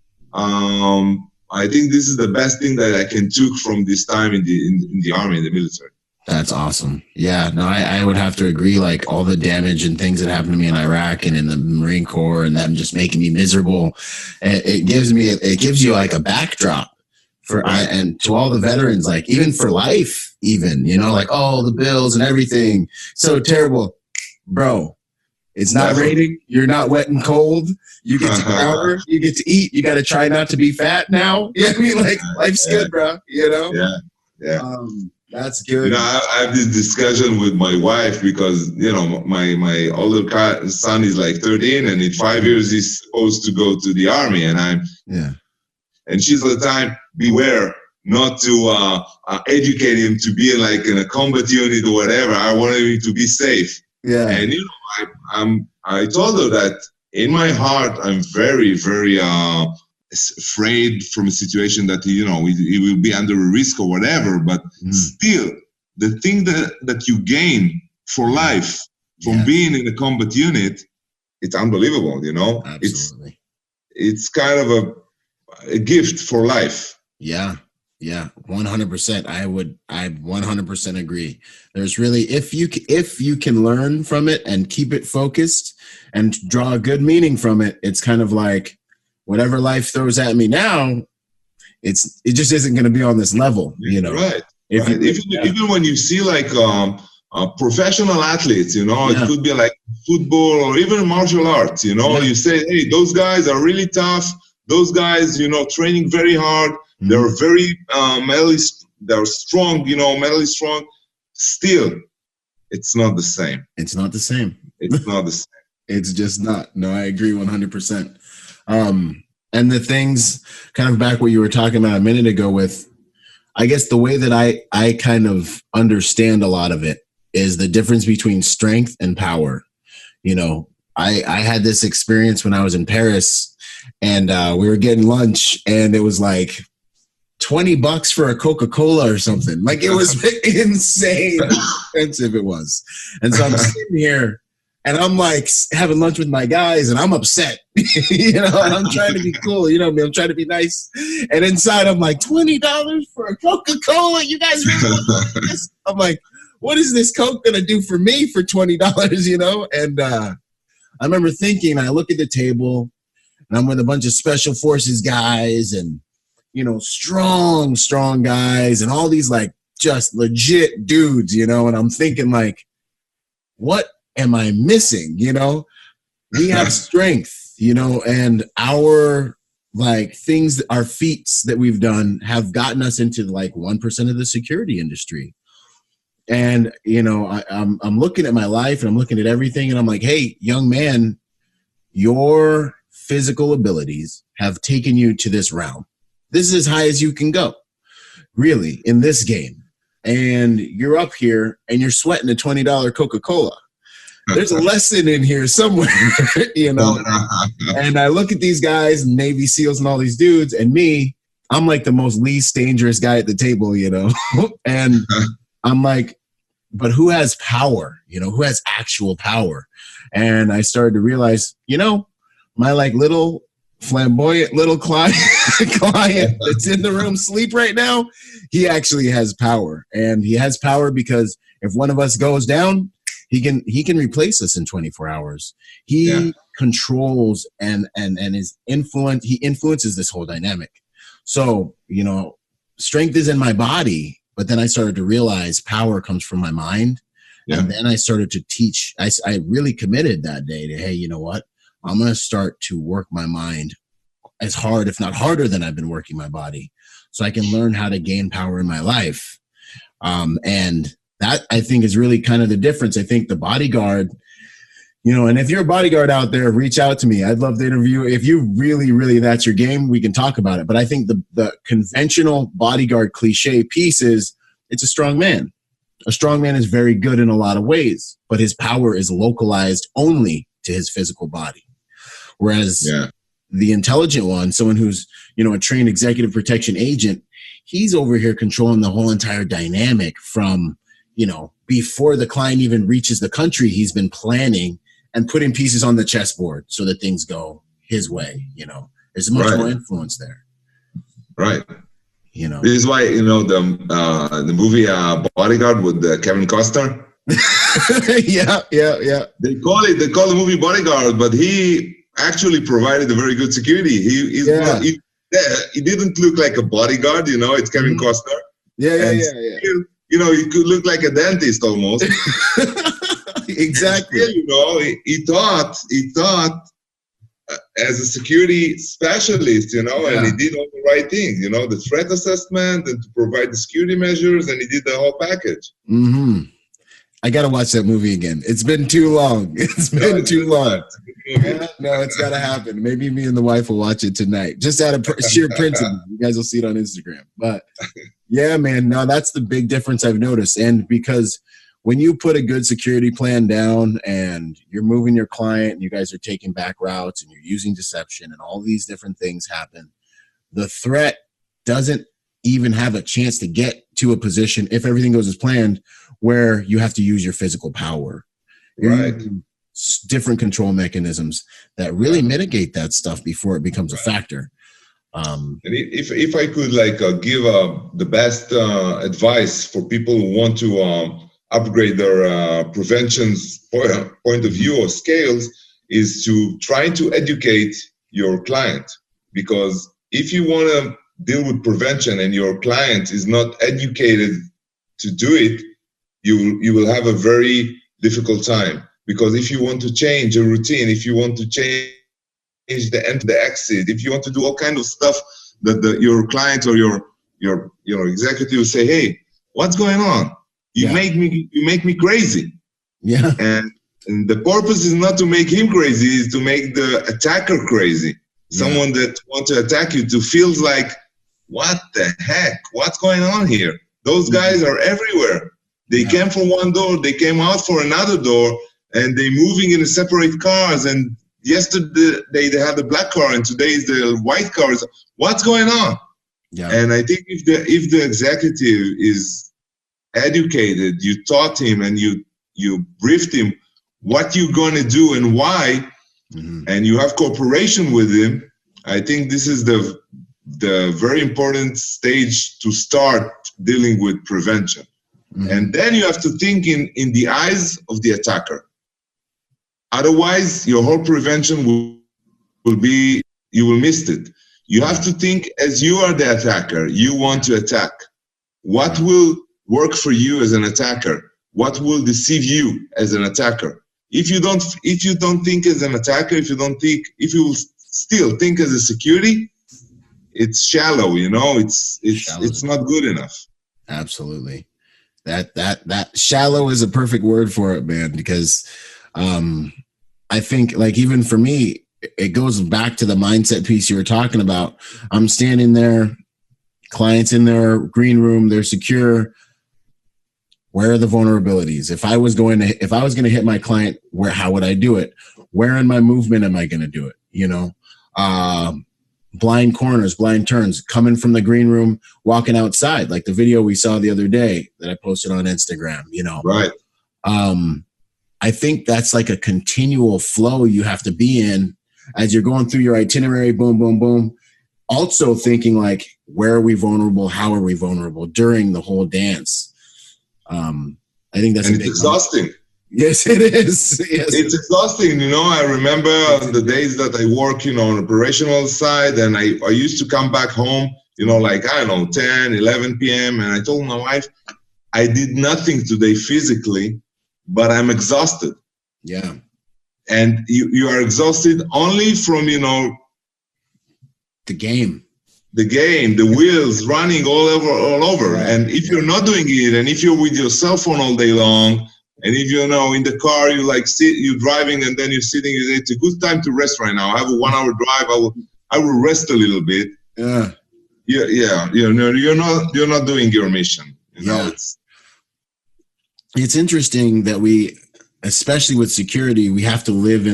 I think this is the best thing that I can took from this time in the army, in the military. That's awesome. Yeah, no, I would have to agree. Like all the damage and things that happened to me in Iraq and in the Marine Corps, and them just making me miserable. It gives you like a backdrop for and to all the veterans, like even for life, even like oh the bills and everything so terrible, bro. It's not raining. You're not wet and cold. You get to shower. You get to eat. You got to try not to be fat now. Yeah, I mean, like life's good, bro. Yeah. That's good. I have this discussion with my wife because my older son is like 13, and in 5 years he's supposed to go to the army, and and she's all the time beware not to educate him to be like in a combat unit or whatever. I want him to be safe. Yeah, and I told her that in my heart I'm very, very afraid from a situation that he will be under a risk or whatever, but still the thing that you gain for life from being in a combat unit, it's unbelievable. Absolutely. It's kind of a gift for life. Yeah 100%. I 100% agree. There's really, if you can learn from it and keep it focused and draw a good meaning from it, it's kind of like whatever life throws at me now, it just isn't going to be on this level, Right. Even when you see like professional athletes, it could be like football or even martial arts, you say, hey, those guys are really tough. Those guys, training very hard. Mm-hmm. They're very they're strong, mentally strong. Still, it's not the same. It's not the same. It's not the same. It's just not. No, I agree 100%. And the things kind of back what you were talking about a minute ago with, I guess the way that I kind of understand a lot of it is the difference between strength and power. I had this experience when I was in Paris, and we were getting lunch, and it was like $20 for a Coca-Cola or something. Like it was insane expensive it was. And so I'm sitting here and I'm like having lunch with my guys and I'm upset, and I'm trying to be cool, I'm trying to be nice. And inside I'm like, $20 for a Coca-Cola? You guys really want this? I'm like, what is this Coke going to do for me for $20, And I remember thinking, I look at the table and I'm with a bunch of special forces guys and, strong guys and all these like just legit dudes, and I'm thinking like, what am I missing? We have strength, and our like things, our feats that we've done have gotten us into like 1% of the security industry. And, I'm looking at my life and I'm looking at everything and I'm like, hey, young man, your physical abilities have taken you to this realm. This is as high as you can go, really, in this game. And you're up here and you're sweating a $20 Coca-Cola. There's a lesson in here somewhere, And I look at these guys, Navy SEALs and all these dudes, and me, I'm like the most least dangerous guy at the table, And I'm like, but who has power? Who has actual power? And I started to realize, my like little flamboyant little client that's in the room sleep right now, he actually has power. And he has power because if one of us goes down, he can replace us in 24 hours. He controls and is influence. He influences this whole dynamic. So, strength is in my body, but then I started to realize power comes from my mind. Yeah. And then I started to teach. I really committed that day to, hey, you know what? I'm going to start to work my mind as hard, if not harder than I've been working my body, so I can learn how to gain power in my life. And that, I think, is really kind of the difference. I think the bodyguard, and if you're a bodyguard out there, reach out to me. I'd love to interview. If you really, really, that's your game, we can talk about it. But I think the conventional bodyguard cliche piece is it's a strong man. A strong man is very good in a lot of ways, but his power is localized only to his physical body. Whereas the intelligent one, someone who's, a trained executive protection agent, he's over here controlling the whole entire dynamic from, before the client even reaches the country, he's been planning and putting pieces on the chessboard so that things go his way. There's much more influence there. Right. You know, this is why, you know, the movie Bodyguard with Kevin Costner. yeah. They call the movie Bodyguard, but he actually provided a very good security. He didn't look like a bodyguard, you know. It's Kevin Costner. Yeah. Still, you know, he could look like a dentist almost. Exactly. Still, you know, he thought as a security specialist, you know, and he did all the right things, you know, the threat assessment and to provide the security measures, and he did the whole package. Mm-hmm. I got to watch that movie again. It's been too long. It's been too long. No, it's got to happen. Maybe me and the wife will watch it tonight, just out of sheer principle. You guys will see it on Instagram. But yeah, man, no, that's the big difference I've noticed. And because when you put a good security plan down and you're moving your client and you guys are taking back routes and you're using deception and all these different things happen, the threat doesn't even have a chance to get to a position, if everything goes as planned, where you have to use your physical power. Right. Different control mechanisms that really mitigate that stuff before it becomes a factor. And if I could give the best advice for people who want to upgrade their prevention's point of view or scales, is to try to educate your client. Because if you want to deal with prevention and your client is not educated to do it, you will have a very difficult time. Because if you want to change a routine, if you want to change the end to the exit, if you want to do all kind of stuff that your client or your executive will say, hey, what's going on? You make me crazy. Yeah. And the purpose is not to make him crazy, is to make the attacker crazy. Someone that wants to attack you to feels like, what the heck? What's going on here? Those guys are everywhere. They came from one door, they came out for another door, and they're moving in separate cars. And yesterday they had the black car, and today is the white cars. What's going on? Yeah. And I think if the executive is educated, you taught him and you briefed him what you're going to do and why, and you have cooperation with him, I think this is the very important stage to start dealing with prevention. And then you have to think in the eyes of the attacker. Otherwise, your whole prevention will be, you will miss it. You have to think as you are the attacker, you want to attack. What will work for you as an attacker? What will deceive you as an attacker? If you don't think as an attacker, if you will still think as a security, it's shallow, you know, it's not good enough. Absolutely. That shallow is a perfect word for it, man, because I think, like, even for me, it goes back to the mindset piece you were talking about. I'm standing there, clients in their green room, they're secure. Where are the vulnerabilities? If I was going to hit my client, how would I do it? Where in my movement am I going to do it? You know, blind corners, blind turns, coming from the green room, walking outside, like the video we saw the other day that I posted on Instagram, you know. Right. I think that's like a continual flow you have to be in as you're going through your itinerary, boom, boom, boom. Also thinking, like, where are we vulnerable? How are we vulnerable during the whole dance? I think that's exhausting. Yes, it is. Yes. It's exhausting. You know, I remember the days that I work, you know, on operational side, and I used to come back home, you know, like, I don't know, 10, 11 p.m. And I told my wife, I did nothing today physically, but I'm exhausted. Yeah. And you are exhausted only from, you know, the game, the wheels running all over. Right. And if you're not doing it, and if you're with your cell phone all day long, and if you're in the car, you're driving, and then you're sitting, you say, it's a good time to rest right now. I have a 1 hour drive. I will rest a little bit. Yeah. Yeah. You know, you're not doing your mission. You know, it's interesting that we, especially with security, we have to live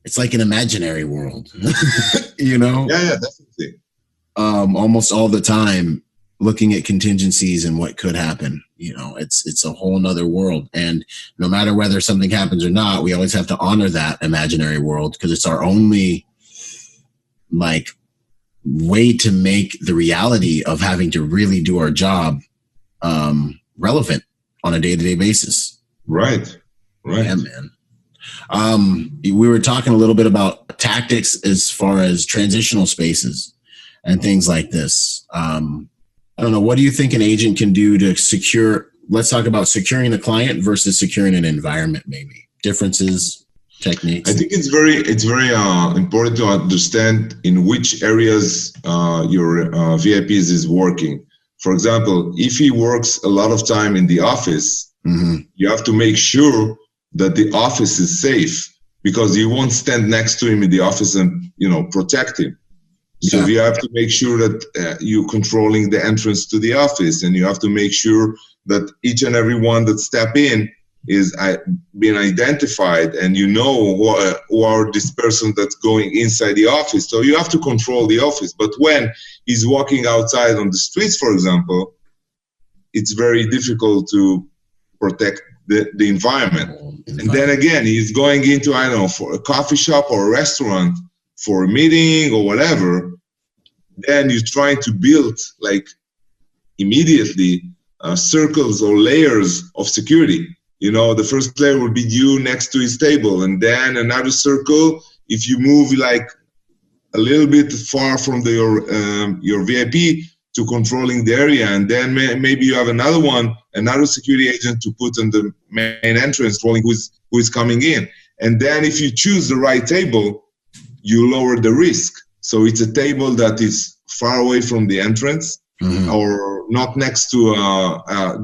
it's like an imaginary world, you know? Yeah, definitely. Almost all the time, looking at contingencies and what could happen. You know, it's a whole nother world. And no matter whether something happens or not, we always have to honor that imaginary world, because it's our only, like, way to make the reality of having to really do our job relevant on a day-to-day basis. Right. Yeah, man. We were talking a little bit about tactics as far as transitional spaces and things like this. I don't know. What do you think an agent can do to secure? Let's talk about securing the client versus securing an environment, maybe. Differences, techniques. I think it's very important to understand in which areas your VIPs is working. For example, if he works a lot of time in the office, you have to make sure that the office is safe, because you won't stand next to him in the office and, protect him. So you have to make sure that you're controlling the entrance to the office, and you have to make sure that each and every one that step in is being identified, and who are this person that's going inside the office. So you have to control the office. But when he's walking outside on the streets, for example, it's very difficult to protect the environment. And then again, he's going into, for a coffee shop or a restaurant for a meeting or whatever, then you're trying to build immediately circles or layers of security. The first layer will be you next to his table, and then another circle if you move a little bit far from your VIP to controlling the area, and then maybe you have another security agent to put on the main entrance, controlling who is coming in. And then if you choose the right table, you lower the risk. So it's a table that is far away from the entrance, or not next to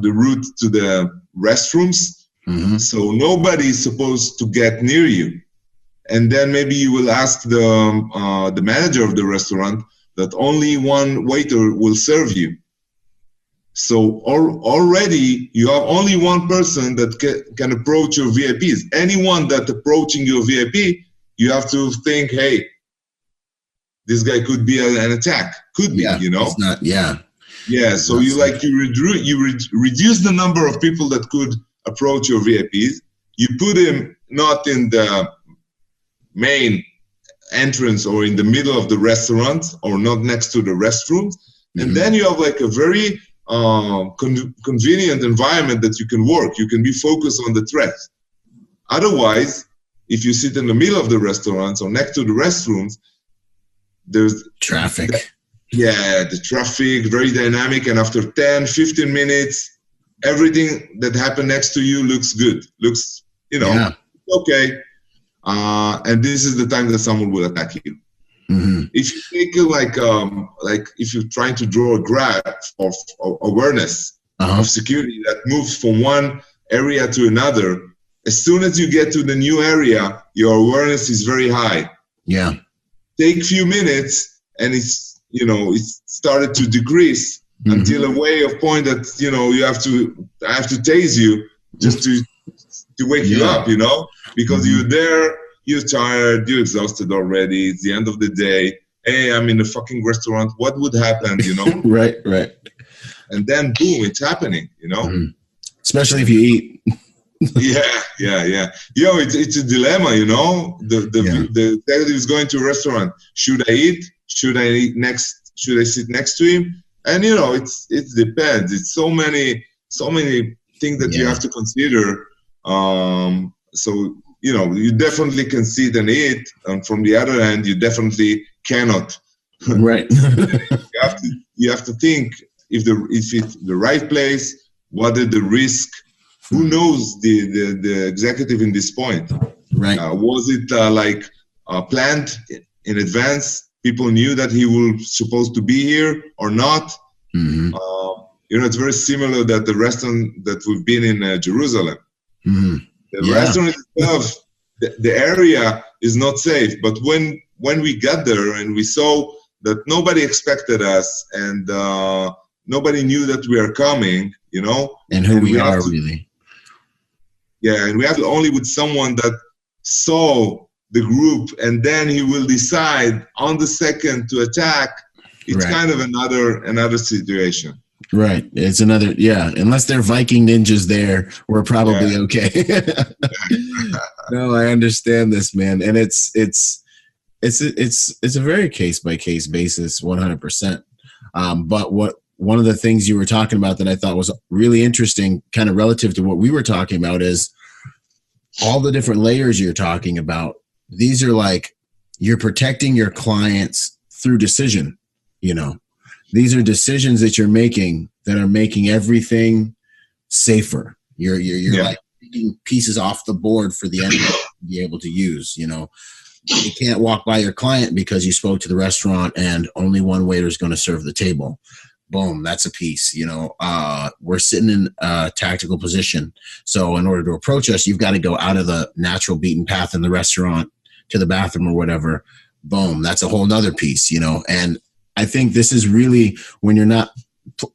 the route to the restrooms. So nobody is supposed to get near you. And then maybe you will ask the manager of the restaurant that only one waiter will serve you. So already you have only one person that can approach your VIPs. Anyone that approaching your VIP, you have to think, hey, this guy could be an attack. Could be, It's not, Yeah, so you reduce the number of people that could approach your VIPs. You put him not in the main entrance or in the middle of the restaurant or not next to the restrooms. And then you have a very convenient environment that you can work. You can be focused on the threat. Otherwise, if you sit in the middle of the restaurants or next to the restrooms, there's traffic. The traffic, very dynamic. And after 10, 15 minutes, everything that happened next to you looks good. Looks, okay. And this is the time that someone will attack you. If you take if you're trying to draw a graph of awareness of security that moves from one area to another, as soon as you get to the new area, your awareness is very high. Yeah. Take a few minutes, and it's started to decrease until a way of point that I have to tase you just to wake you up, because you're there. You're tired, you're exhausted already, it's the end of the day. Hey, I'm in a fucking restaurant, what would happen, Right. And then, boom, it's happening, Especially if you eat. Yeah. It's a dilemma, The executive is going to a restaurant. Should I eat? Should I sit next to him? And, it depends. It's so many things that you have to consider. You definitely can sit and eat, and from the other hand, you definitely cannot. Right. you have to think if it's the right place. What is the risk? Who knows the executive in this point? Right. Was it planned in advance? People knew that he was supposed to be here or not. It's very similar that the restaurant that we've been in Jerusalem. The restaurant itself, the area is not safe. But when we got there and we saw that nobody expected us and nobody knew that we are coming, and who we are really. Yeah, and we have to only with someone that saw the group, and then he will decide on the second to attack. It's kind of another situation. Right. It's another, unless they're Viking ninjas there, we're probably okay. No, I understand this, man. And it's it's a very case by case basis, 100%. But one of the things you were talking about that I thought was really interesting, kind of relative to what we were talking about, is all the different layers you're talking about. These are like, you're protecting your clients through decision. These are decisions that you're making that are making everything safer. You're like taking pieces off the board for the enemy to be able to use. You can't walk by your client because you spoke to the restaurant and only one waiter is going to serve the table. Boom, that's a piece. We're sitting in a tactical position. So in order to approach us, you've got to go out of the natural beaten path in the restaurant to the bathroom or whatever. Boom, that's a whole nother piece, And I think this is really when you're not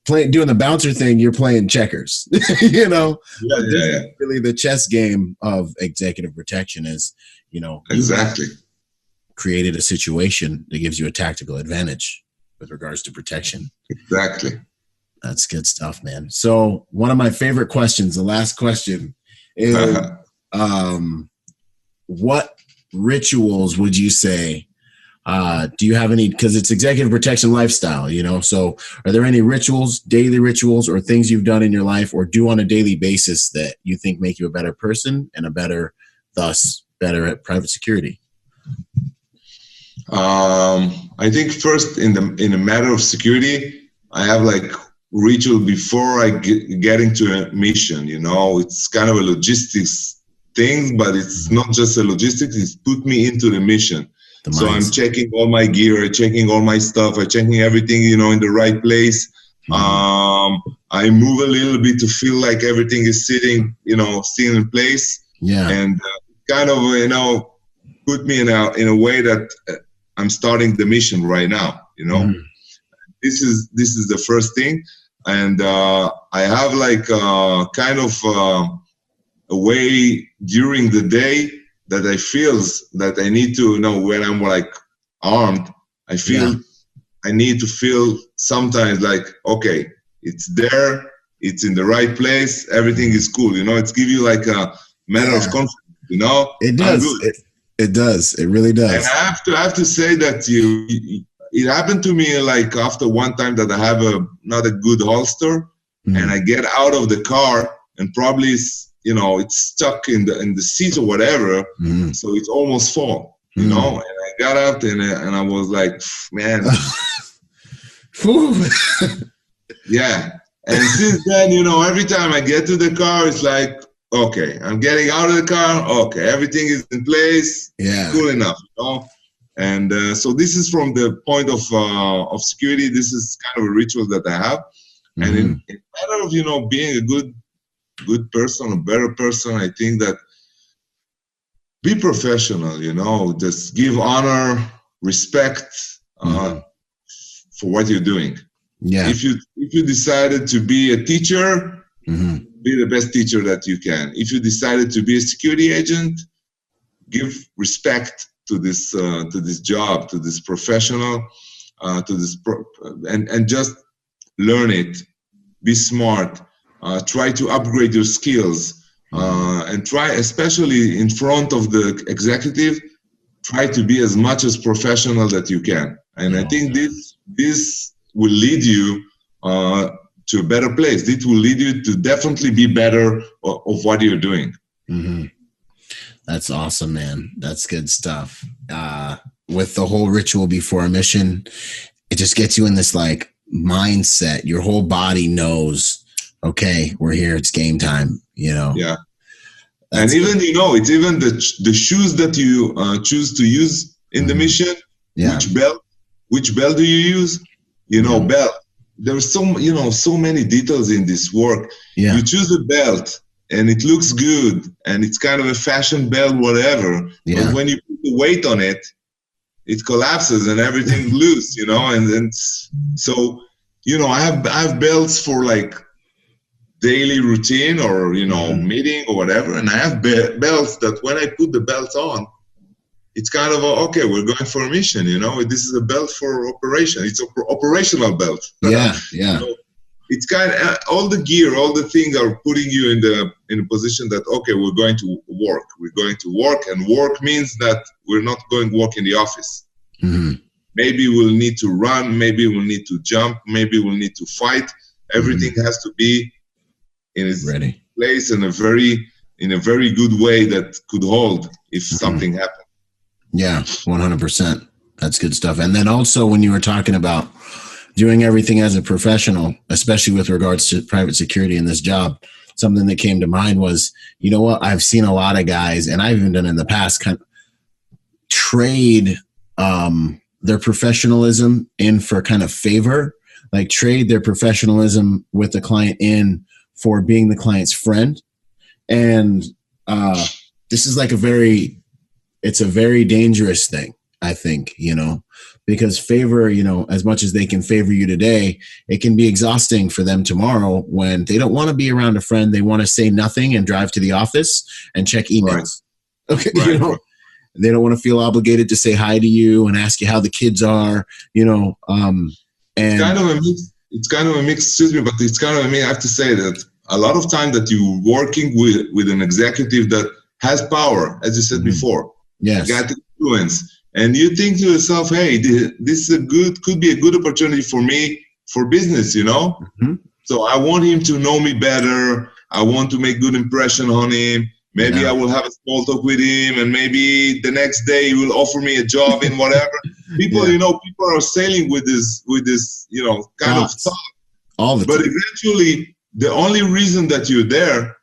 doing the bouncer thing, you're playing checkers, Yeah. Really the chess game of executive protection is, exactly, created a situation that gives you a tactical advantage with regards to protection. Exactly. That's good stuff, man. So one of my favorite questions, the last question is, what rituals would you say, do you have any, because it's executive protection lifestyle, so are there any rituals, daily rituals, or things you've done in your life or do on a daily basis that you think make you a better person and thus better at private security? I think first in the matter of security, I have like ritual before I get into a mission. It's kind of a logistics thing, but it's not just a logistics. It's put me into the mission. So I'm checking all my gear, checking all my stuff, I'm checking everything, in the right place. I move a little bit to feel like everything is sitting in place. Yeah. And kind of, put me in a way that I'm starting the mission right now. This is the first thing. And I have like kind of a way during the day that I feels that I need to when I'm like armed, I feel I need to feel sometimes like, okay, it's there, it's in the right place, everything is cool. It's give you like a matter of confidence, It does. It does. It really does. And I have to say that it happened to me like after one time that I have not a good holster, and I get out of the car and probably it's stuck in the seat or whatever, so it's almost fall, and I got up and I was like, man, yeah. And since then, every time I get to the car, it's like, okay, I'm getting out of the car, okay, everything is in place, cool enough, And so this is from the point of security. This is kind of a ritual that I have, and in matter of being a good person, a better person, I think that be professional, just give honor, respect for what you're doing. Yeah. If you decided to be a teacher, be the best teacher that you can. If you decided to be a security agent, give respect to this job, to this professional, and just learn it. Be smart. Try to upgrade your skills, and try, especially in front of the executive, try to be as much as professional that you can. And I think this will lead you to a better place. It will lead you to definitely be better of what you're doing. That's awesome, man. That's good stuff. With the whole ritual before a mission, it just gets you in this like mindset. Your whole body knows, okay, we're here. It's game time, Yeah. And even, it's even the shoes that you choose to use in the mission. Yeah. Which belt do you use? Belt. There's so many details in this work. Yeah. You choose a belt and it looks good and it's kind of a fashion belt, whatever. Yeah. But when you put the weight on it, it collapses and everything loose, and then so, I have belts for like daily routine or, meeting or whatever. And I have belts that when I put the belts on, it's kind of okay, we're going for a mission, this is a belt for operation. It's an operational belt. Yeah, yeah. it's kind of all the gear, all the things are putting you in a position that, okay, we're going to work. We're going to work, and work means that we're not going to work in the office. Mm-hmm. Maybe we'll need to run. Maybe we'll need to jump. Maybe we'll need to fight. Everything has to be in its place in a very good way that could hold if something happened. Yeah, 100%. That's good stuff. And then also when you were talking about doing everything as a professional, especially with regards to private security in this job, something that came to mind was, you know what, I've seen a lot of guys, and I've even done in the past, kind of trade their professionalism in for kind of favor, like trade their professionalism with the client in for being the client's friend. And this is like it's a very dangerous thing, I think, you know, because favor, you know, as much as they can favor you today, it can be exhausting for them tomorrow when they don't want to be around a friend. They want to say nothing and drive to the office and check emails. Right. Okay. Right. You know, they don't want to feel obligated to say hi to you and ask you how the kids are, you know, and it's kind of a mix, excuse me, but it's kind of, I mean, I have to say that a lot of time that you're working with an executive that has power, as you said before, yes, got influence. And you think to yourself, hey, this is could be a good opportunity for me for business, you know? Mm-hmm. So I want him to know me better. I want to make good impression on him. Maybe I will have a small talk with him, and maybe the next day he will offer me a job in whatever. People, you know, people are sailing with this, you know, kind of thought. All the time. But eventually, the only reason that you're there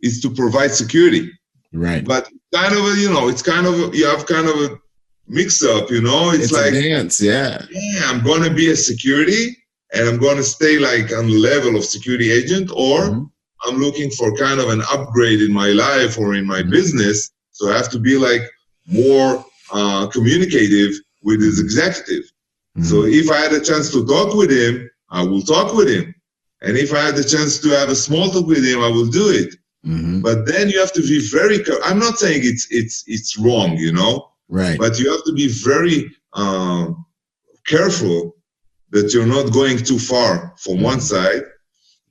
is to provide security. Right. But kind of a, you know, it's kind of you have kind of a mix up, you know, it's like a dance, yeah, I'm going to be a security and I'm going to stay like on the level of security agent, or I'm looking for kind of an upgrade in my life or in my business. So I have to be like more communicative with his executive. So if I had a chance to talk with him, I will talk with him. And if I had the chance to have a small talk with him, I will do it. But then you have to be very careful. I'm not saying it's wrong, you know, right? But you have to be very careful that you're not going too far from one side,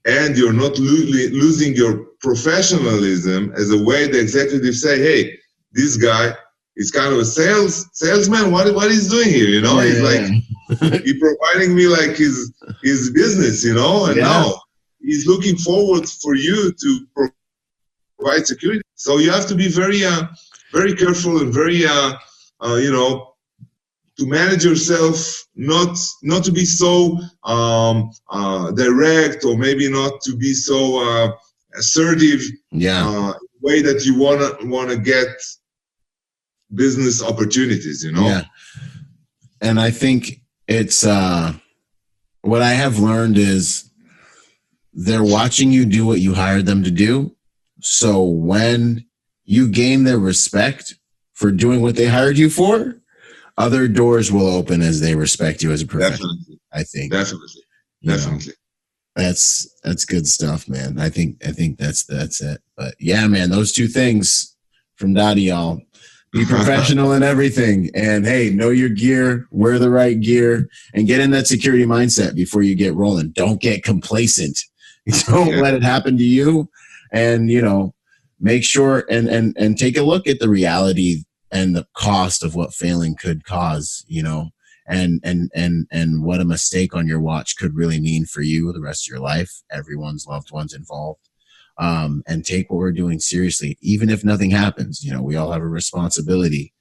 and you're not losing your professionalism as a way the executives say, hey, this guy is kind of a salesman. What he's doing here, you know? He's like, he's providing me like his business, you know? And now he's looking forward for you to provide security. So you have to be very, very careful and very, you know, to manage yourself, not to be so direct, or maybe not to be so assertive. Way that you wanna get business opportunities, you know. Yeah, and I think it's what I have learned is they're watching you do what you hired them to do. So when you gain their respect for doing what they hired you for, other doors will open as they respect you as a professional. Definitely. I think. Definitely. That's good stuff, man. I think that's it. But yeah, man, those two things from Dadi, y'all. Be professional in everything. And hey, know your gear, wear the right gear, and get in that security mindset before you get rolling. Don't get complacent. Don't let it happen to you. And, you know, make sure and take a look at the reality and the cost of what failing could cause, you know, and what a mistake on your watch could really mean for you the rest of your life, everyone's loved ones involved. And take what we're doing seriously, even if nothing happens. You know, we all have a responsibility,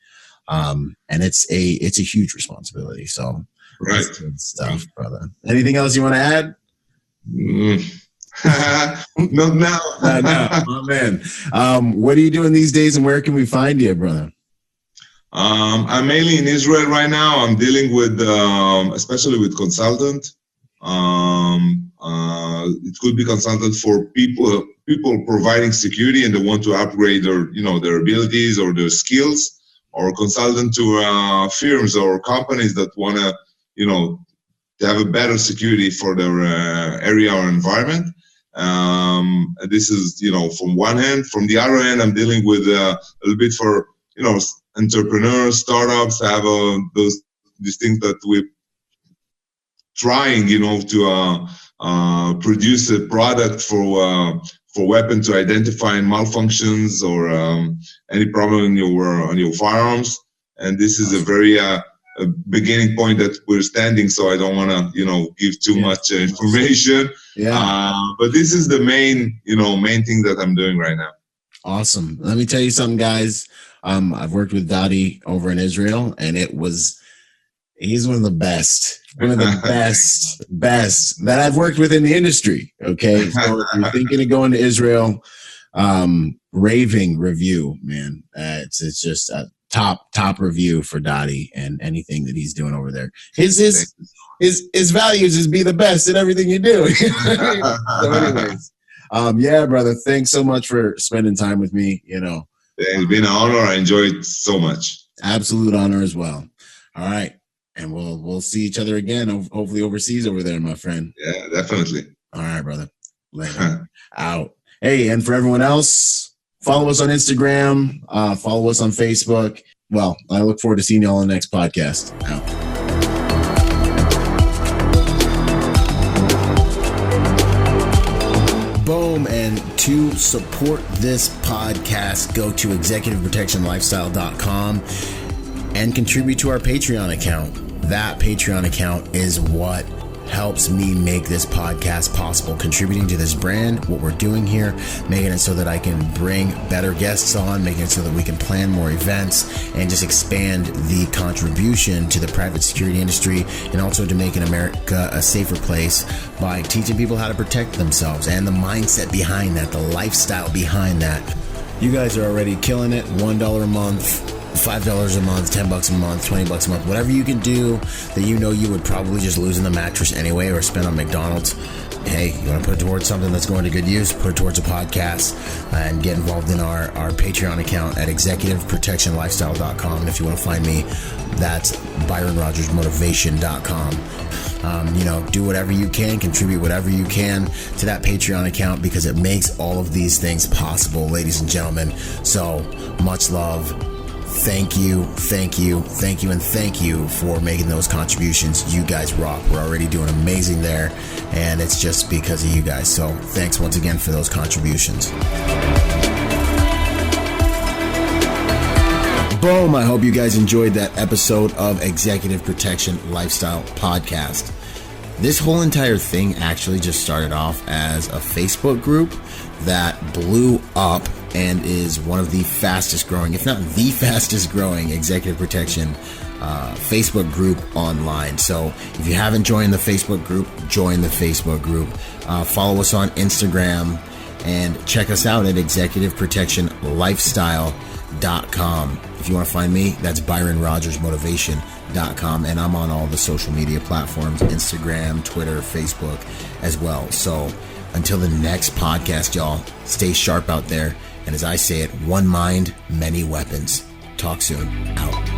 and it's a huge responsibility. So, that's good stuff, brother. Anything else you want to add? Not now. No, oh, man. What are you doing these days, and where can we find you, brother? I'm mainly in Israel right now. I'm dealing with, especially with consultant. It could be consultant for people providing security and they want to upgrade their abilities or their skills, or consultant to firms or companies that want to, to have a better security for their area or environment. This is, from one hand. From the other hand, I'm dealing with a little bit for, entrepreneurs, startups. I have these things that we trying, to produce a product for weapon to identify malfunctions or any problem on your firearms. And this is a very a beginning point that we're standing. So I don't want to, give too much information. But this is the main thing that I'm doing right now. Awesome. Let me tell you something, guys. I've worked with Dadi over in Israel, and he's one of the best. One of the best that I've worked with in the industry. Okay. So if you're thinking of going to Israel, raving review, man. It's just a top review for Dadi and anything that he's doing over there. His values is be the best in everything you do. So anyways, brother, thanks so much for spending time with me. It's been an honor. I enjoyed it so much. Absolute honor as well. All right. And we'll see each other again, hopefully overseas over there, my friend. Yeah, definitely. All right, brother. Later. Out. Hey, and for everyone else, follow us on Instagram. Follow us on Facebook. Well, I look forward to seeing you all on the next podcast. Out. Boom. And to support this podcast, go to executiveprotectionlifestyle.com and contribute to our Patreon account. That Patreon account is what helps me make this podcast possible, contributing to this brand, what we're doing here, making it so that I can bring better guests on, making it so that we can plan more events and just expand the contribution to the private security industry, and also to making America a safer place by teaching people how to protect themselves and the mindset behind that, the lifestyle behind that. You guys are already killing it. $1 a month, $5 a month, $10 a month, $20 a month, whatever you can do that you would probably just lose in the mattress anyway or spend on McDonald's. Hey, you want to put it towards something that's going to good use, put it towards a podcast, and get involved in our Patreon account at executiveprotectionlifestyle.com. And if you want to find me, that's ByronRodgersMotivation.com. Do whatever you can, contribute whatever you can to that Patreon account, because it makes all of these things possible, ladies and gentlemen. So much love. Thank you, and thank you for making those contributions. You guys rock. We're already doing amazing there, and it's just because of you guys. So thanks once again for those contributions. Boom. I hope you guys enjoyed that episode of Executive Protection Lifestyle Podcast. This whole entire thing actually just started off as a Facebook group that blew up and is one of the fastest growing, if not the fastest growing, executive protection Facebook group online. So if you haven't joined the Facebook group, join the Facebook group. Follow us on Instagram and check us out at executiveprotectionlifestyle.com. If you want to find me, that's ByronRodgersMotivation.com, and I'm on all the social media platforms, Instagram, Twitter, Facebook as well. So until the next podcast, y'all, stay sharp out there. And as I say it, one mind, many weapons. Talk soon. Out.